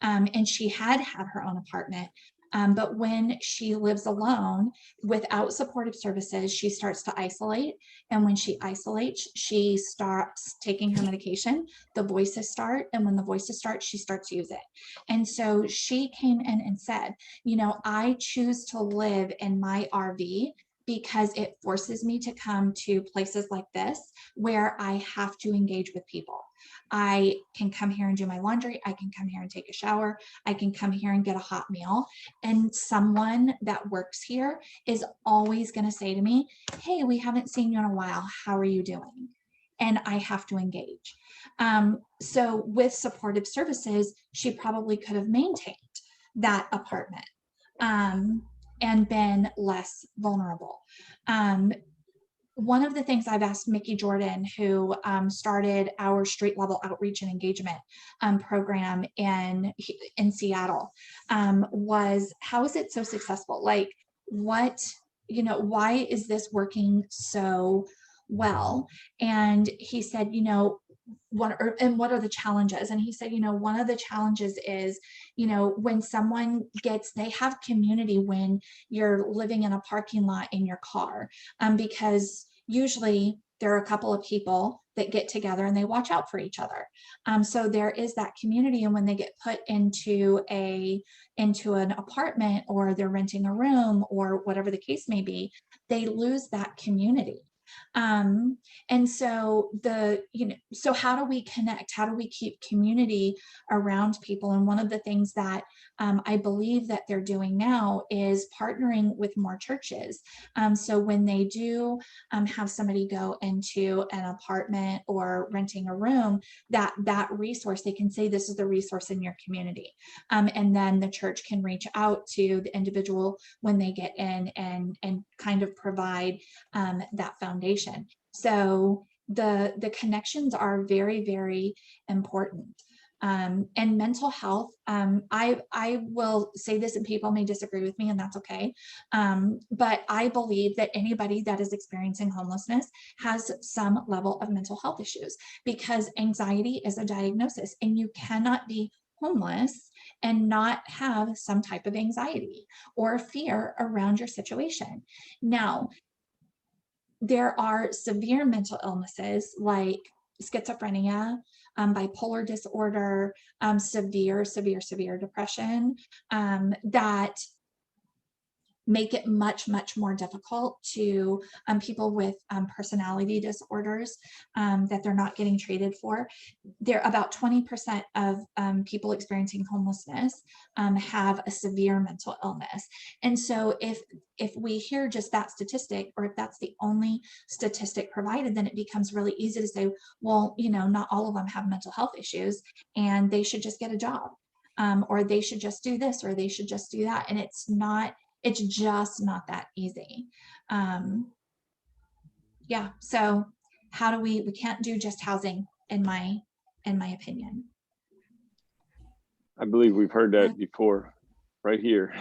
Speaker 3: And she had her own apartment. But when she lives alone without supportive services, she starts to isolate. And when she isolates, she starts taking her medication. The voices start. And when the voices start, she starts to use it. And so she came in and said, you know, I choose to live in my RV because it forces me to come to places like this where I have to engage with people. I can come here and do my laundry. I can come here and take a shower. I can come here and get a hot meal. And someone that works here is always going to say to me, hey, we haven't seen you in a while. How are you doing? And I have to engage. So with supportive services, she probably could have maintained that apartment and been less vulnerable. One of the things I've asked Mickey Jordan, who started our street level outreach and engagement program in Seattle, was how is it so successful? Like what, why is this working so well? And he said, what are the challenges? And he said, one of the challenges is, when someone they have community when you're living in a parking lot in your car, because usually there are a couple of people that get together and they watch out for each other. So there is that community. And when they get put into an apartment, or they're renting a room, or whatever the case may be, they lose that community. And so so how do we connect? How do we keep community around people? And one of the things that I believe that they're doing now is partnering with more churches. So when they do have somebody go into an apartment or renting a room, that resource, they can say, this is the resource in your community. And then the church can reach out to the individual when they get in and kind of provide that foundation. So the connections are very, very important. And mental health, I will say this, and people may disagree with me, and that's okay. But I believe that anybody that is experiencing homelessness has some level of mental health issues, because anxiety is a diagnosis, and you cannot be homeless and not have some type of anxiety or fear around your situation. Now, there are severe mental illnesses like schizophrenia, bipolar disorder, severe depression, that make it much, much more difficult to people with personality disorders that they're not getting treated for. There about 20% of people experiencing homelessness have a severe mental illness. And so if we hear just that statistic, or if that's the only statistic provided, then it becomes really easy to say, well, not all of them have mental health issues and they should just get a job, or they should just do this, or they should just do that. And it's just not that easy. Yeah, so how do we can't do just housing, in my opinion.
Speaker 4: I believe we've heard that before right here.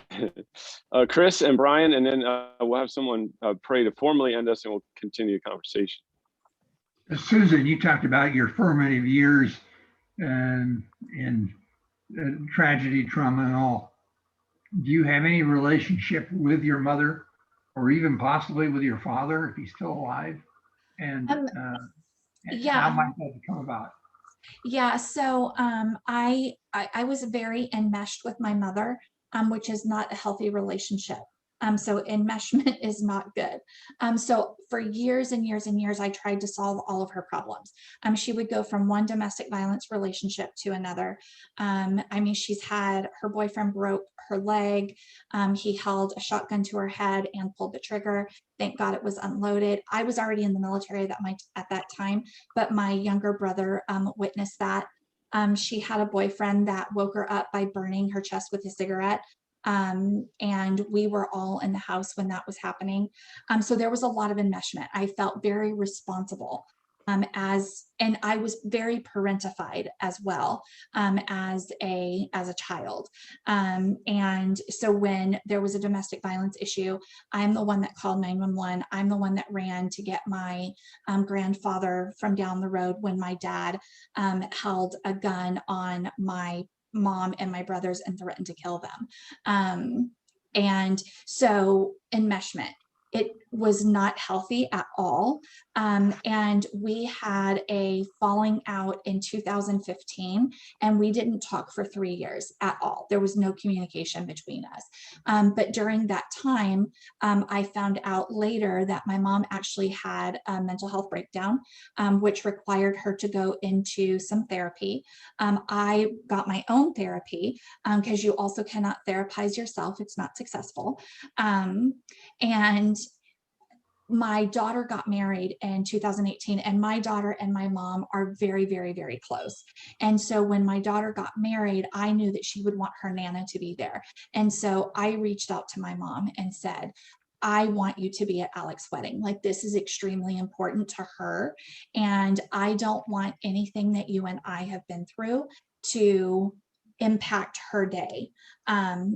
Speaker 4: Chris and Brian, and then we'll have someone pray to formally end us, and we'll continue the conversation.
Speaker 8: Susan, you talked about your formative years and tragedy, trauma, and all. Do you have any relationship with your mother, or even possibly with your father if he's still alive? And
Speaker 3: yeah,
Speaker 8: how might that come about?
Speaker 3: Yeah, so I was very enmeshed with my mother, which is not a healthy relationship. So enmeshment is not good. So for years and years and years, I tried to solve all of her problems. She would go from one domestic violence relationship to another. She's had, her boyfriend broke her leg. He held a shotgun to her head and pulled the trigger. Thank God it was unloaded. I was already in the military at that time, but my younger brother witnessed that. She had a boyfriend that woke her up by burning her chest with a cigarette. And we were all in the house when that was happening. So there was a lot of enmeshment. I felt very responsible and I was very parentified as well as a child. And so when there was a domestic violence issue, I'm the one that called 911. I'm the one that ran to get my grandfather from down the road when my dad held a gun on my mom and my brothers and threatened to kill them. And so enmeshment, was not healthy at all. And we had a falling out in 2015, and we didn't talk for 3 years at all. There was no communication between us. But during that time, I found out later that my mom actually had a mental health breakdown, which required her to go into some therapy. I got my own therapy because you also cannot therapize yourself. It's not successful. And my daughter got married in 2018, and my daughter and my mom are very, very, very close. And so when my daughter got married, I knew that she would want her Nana to be there. And so I reached out to my mom and said, I want you to be at Alex's wedding. Like, this is extremely important to her. And I don't want anything that you and I have been through to impact her day.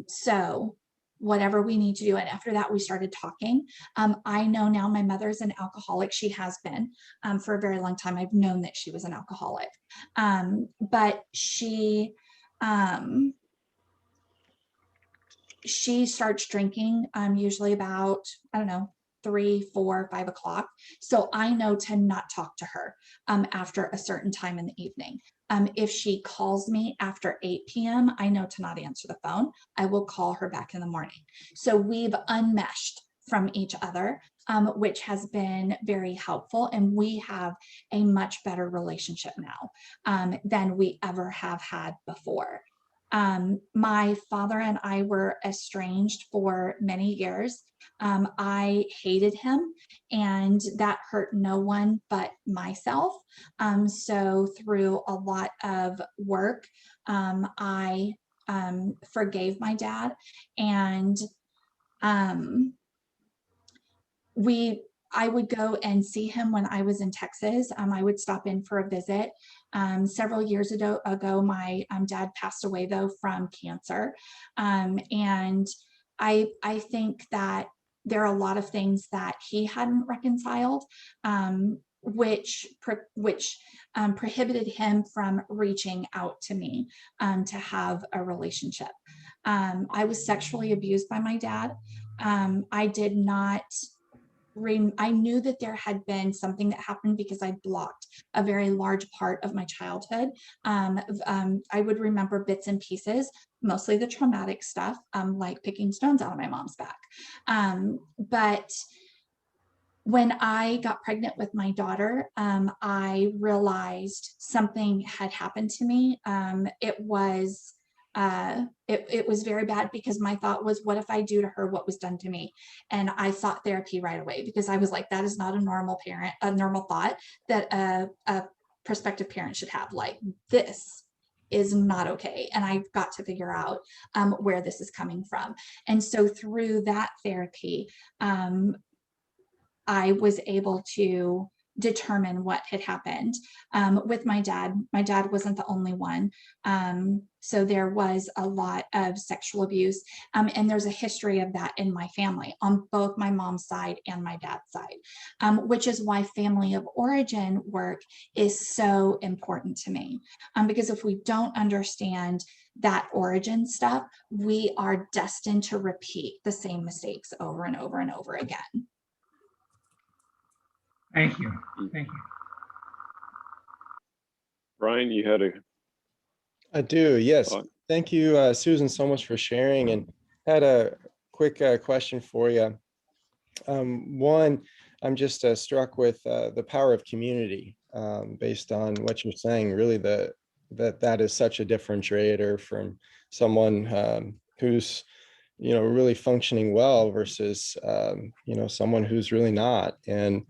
Speaker 3: So whatever we need to do. And after that, we started talking. I know now my mother is an alcoholic. She has been for a very long time. I've known that she was an alcoholic. But she starts drinking usually about, I don't know, 3, 4, 5 o'clock. So I know to not talk to her after a certain time in the evening. If she calls me after 8 p.m., I know to not answer the phone. I will call her back in the morning. So we've unmeshed from each other, which has been very helpful. And we have a much better relationship now than we ever have had before. My father and I were estranged for many years. I hated him, and that hurt no one but myself. So through a lot of work, I forgave my dad, and I would go and see him when I was in Texas. I would stop in for a visit. Several years ago, my dad passed away, though, from cancer. And I think that there are a lot of things that he hadn't reconciled, which prohibited him from reaching out to me to have a relationship. I was sexually abused by my dad. I did not I knew that there had been something that happened because I blocked a very large part of my childhood. I would remember bits and pieces, mostly the traumatic stuff, like picking stones out of my mom's back. But when I got pregnant with my daughter, I realized something had happened to me. It was very bad, because my thought was, what if I do to her what was done to me? And I sought therapy right away, because I was like, that is not a normal thought that a prospective parent should have. Like, this is not okay. And I've got to figure out where this is coming from. And so through that therapy, I was able to determine what had happened with my dad. My dad wasn't the only one. So there was a lot of sexual abuse. And there's a history of that in my family on both my mom's side and my dad's side, which is why family of origin work is so important to me. Because if we don't understand that origin stuff, we are destined to repeat the same mistakes over and over and over again.
Speaker 8: Thank you. Thank you.
Speaker 4: Brian, you had a
Speaker 9: I do, yes.
Speaker 4: thought?
Speaker 9: Thank you, Susan, so much for sharing. And had a quick question for you. One, I'm just struck with the power of community based on what you're saying. Really, that is such a differentiator from someone who's really functioning well versus someone who's really not. And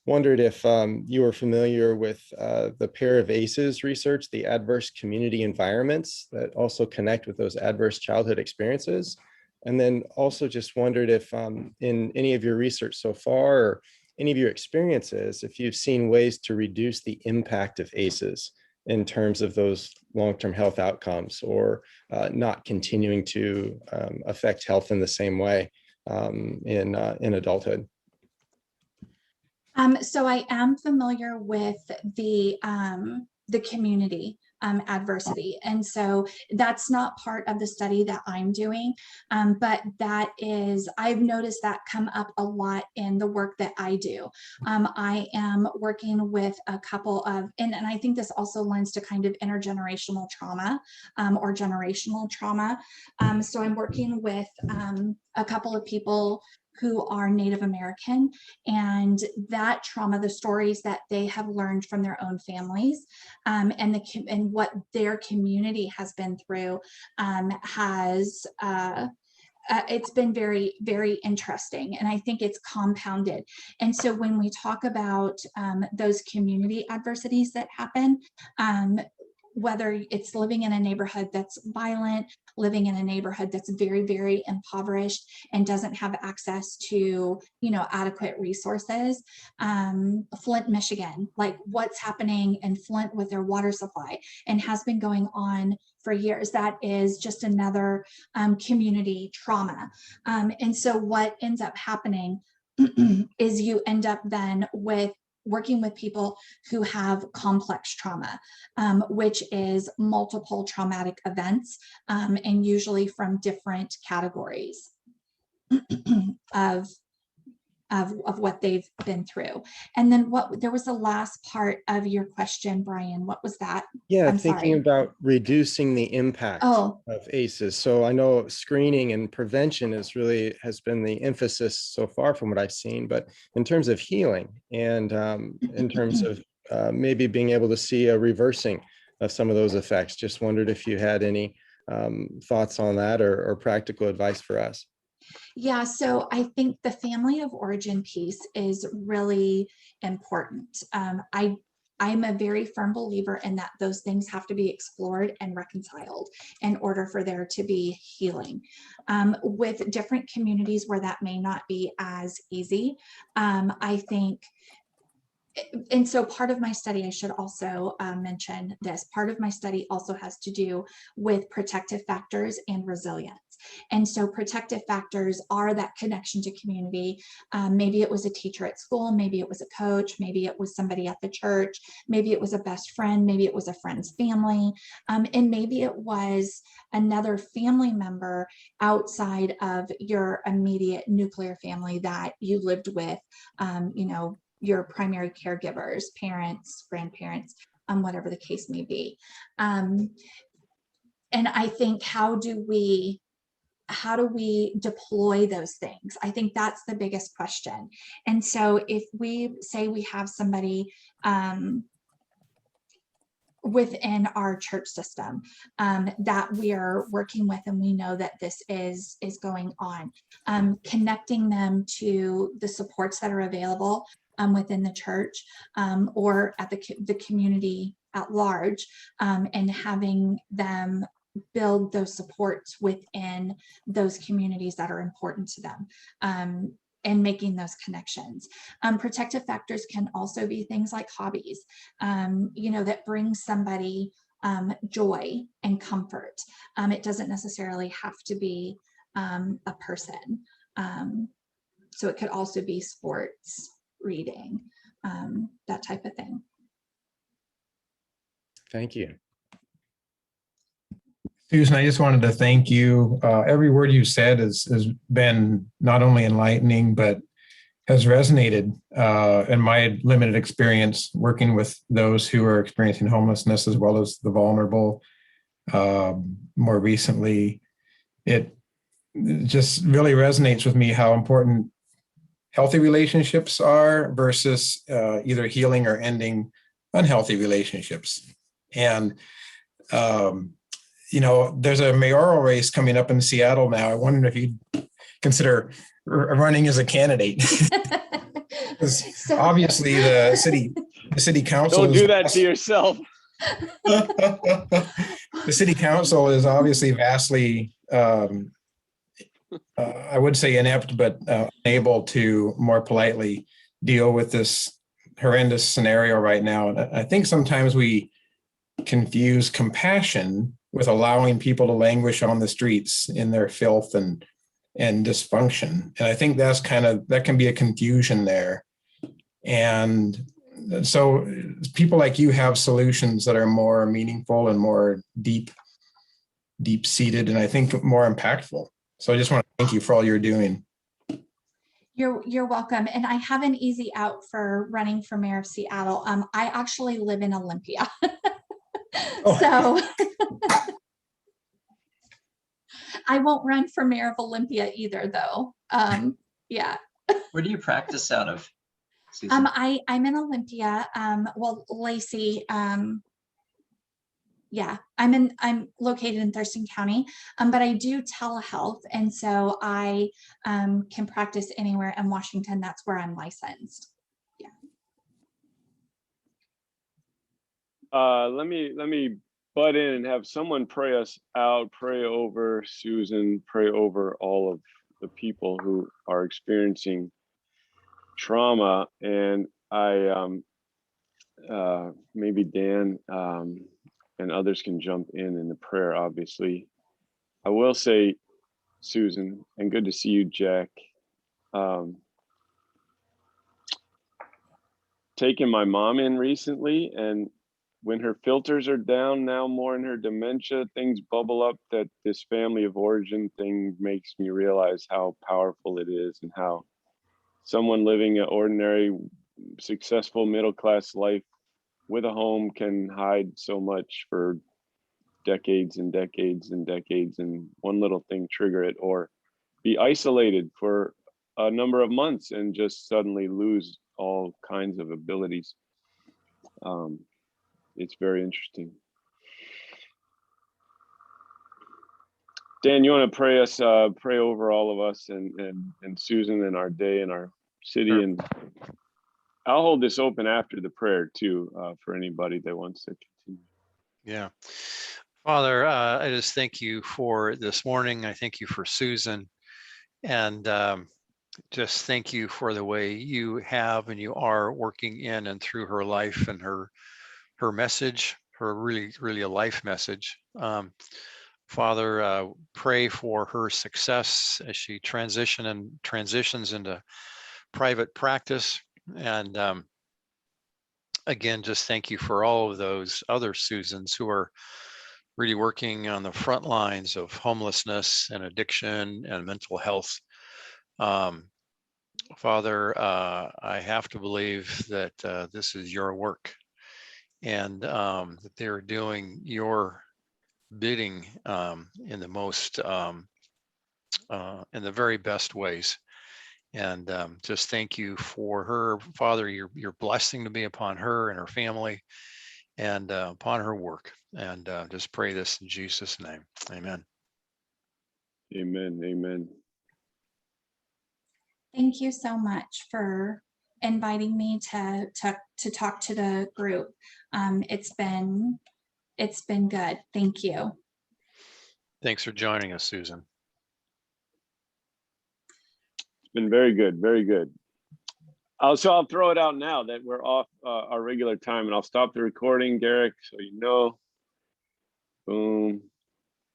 Speaker 9: wondered if you were familiar with the pair of ACEs research, the adverse community environments that also connect with those adverse childhood experiences. And then also just wondered if in any of your research so far, or any of your experiences, if you've seen ways to reduce the impact of ACEs in terms of those long-term health outcomes, or not continuing to affect health in the same way in adulthood.
Speaker 3: So I am familiar with the community adversity. And so that's not part of the study that I'm doing, but that is, I've noticed that come up a lot in the work that I do. I am working with a couple of, and I think this also lends to kind of intergenerational trauma or generational trauma. So I'm working with a couple of people who are Native American, and that trauma, the stories that they have learned from their own families, and what their community has been through, has it's been very, very interesting. And I think it's compounded. And so when we talk about those community adversities that happen, whether it's living in a neighborhood that's violent, living in a neighborhood that's very, very impoverished and doesn't have access to, adequate resources. Flint, Michigan, like what's happening in Flint with their water supply and has been going on for years. That is just another community trauma. And so what ends up happening is you end up then with working with people who have complex trauma, which is multiple traumatic events, and usually from different categories of what they've been through. And then there was the last part of your question, Brian. What was that?
Speaker 9: Yeah,
Speaker 3: I'm
Speaker 9: thinking
Speaker 3: sorry.
Speaker 9: about reducing the impact of ACEs. So I know screening and prevention has been the emphasis so far from what I've seen, but in terms of healing and in terms of maybe being able to see a reversing of some of those effects, just wondered if you had any thoughts on that or practical advice for us.
Speaker 3: Yeah, so I think the family of origin piece is really important. I'm a very firm believer in that those things have to be explored and reconciled in order for there to be healing. With different communities where that may not be as easy, I think. And so part of my study, I should also mention this, part of my study also has to do with protective factors and resilience. And so protective factors are that connection to community. Maybe it was a teacher at school, maybe it was a coach, maybe it was somebody at the church, maybe it was a best friend, maybe it was a friend's family, and maybe it was another family member outside of your immediate nuclear family that you lived with, your primary caregivers, parents, grandparents, whatever the case may be. And I think how do we deploy those things? I think that's the biggest question. And so if we say we have somebody within our church system that we are working with, and we know that this is going on, connecting them to the supports that are available within the church or at the community at large, and having them build those supports within those communities that are important to them, and making those connections. Protective factors can also be things like hobbies, that bring somebody joy and comfort. It doesn't necessarily have to be a person. So it could also be sports, reading, that type of thing.
Speaker 9: Thank you.
Speaker 10: Susan, I just wanted to thank you. Every word you said has been not only enlightening, but has resonated in my limited experience working with those who are experiencing homelessness as well as the vulnerable. More recently, it just really resonates with me how important healthy relationships are versus either healing or ending unhealthy relationships. And there's a mayoral race coming up in Seattle now. I wonder if you'd consider running as a candidate. Obviously, the city council.
Speaker 4: Don't do that to yourself.
Speaker 10: The city council is obviously vastly, I would say inept, but unable to more politely deal with this horrendous scenario right now. And I think sometimes we confuse compassion with allowing people to languish on the streets in their filth and dysfunction. And I think that can be a confusion there. And so people like you have solutions that are more meaningful and more deep seated, and I think more impactful. So I just want to thank you for all you're doing.
Speaker 3: You're welcome. And I have an easy out for running for mayor of Seattle. I actually live in Olympia.
Speaker 10: Oh.
Speaker 3: So I won't run for mayor of Olympia either, though. Yeah.
Speaker 1: Where do you practice out of, Susan?
Speaker 3: I'm in Olympia. Well, Lacey, yeah, I'm located in Thurston County, but I do telehealth, and so I can practice anywhere in Washington. That's where I'm licensed. Yeah.
Speaker 4: Let me butt in and have someone pray us out, pray over Susan, pray over all of the people who are experiencing trauma. And I maybe Dan and others can jump in the prayer, obviously. I will say, Susan, and good to see you, Jack. Taking my mom in recently, and when her filters are down now, more in her dementia, things bubble up. That this family of origin thing makes me realize how powerful it is, and how someone living an ordinary, successful middle-class life with a home can hide so much for decades and decades and decades, and one little thing trigger it, or be isolated for a number of months and just suddenly lose all kinds of abilities. It's very interesting. Dan, you want to pray us, pray over all of us and Susan and our day and our city. Sure. And I'll hold this open after the prayer too, for anybody that wants to continue.
Speaker 6: Yeah. Father, I just thank you for this morning. I thank you for Susan, and just thank you for the way you have and you are working in and through her life and her message, her really a life message. Father, pray for her success as she transitions into private practice. And again, just thank you for all of those other Susans who are really working on the front lines of homelessness and addiction and mental health. Father, I have to believe that this is your work, and that they're doing your bidding in the most, in the very best ways. And just thank you for her, Father, your blessing to be upon her and her family and upon her work. And just pray this in Jesus' name. Amen.
Speaker 4: Amen. Amen.
Speaker 3: Thank you so much for inviting me to talk to the group. It's been good. Thank you.
Speaker 6: Thanks for joining us, Susan.
Speaker 4: It's been very good. Very good. So I'll throw it out now that we're off our regular time, and I'll stop the recording, Derek, so you know. Boom.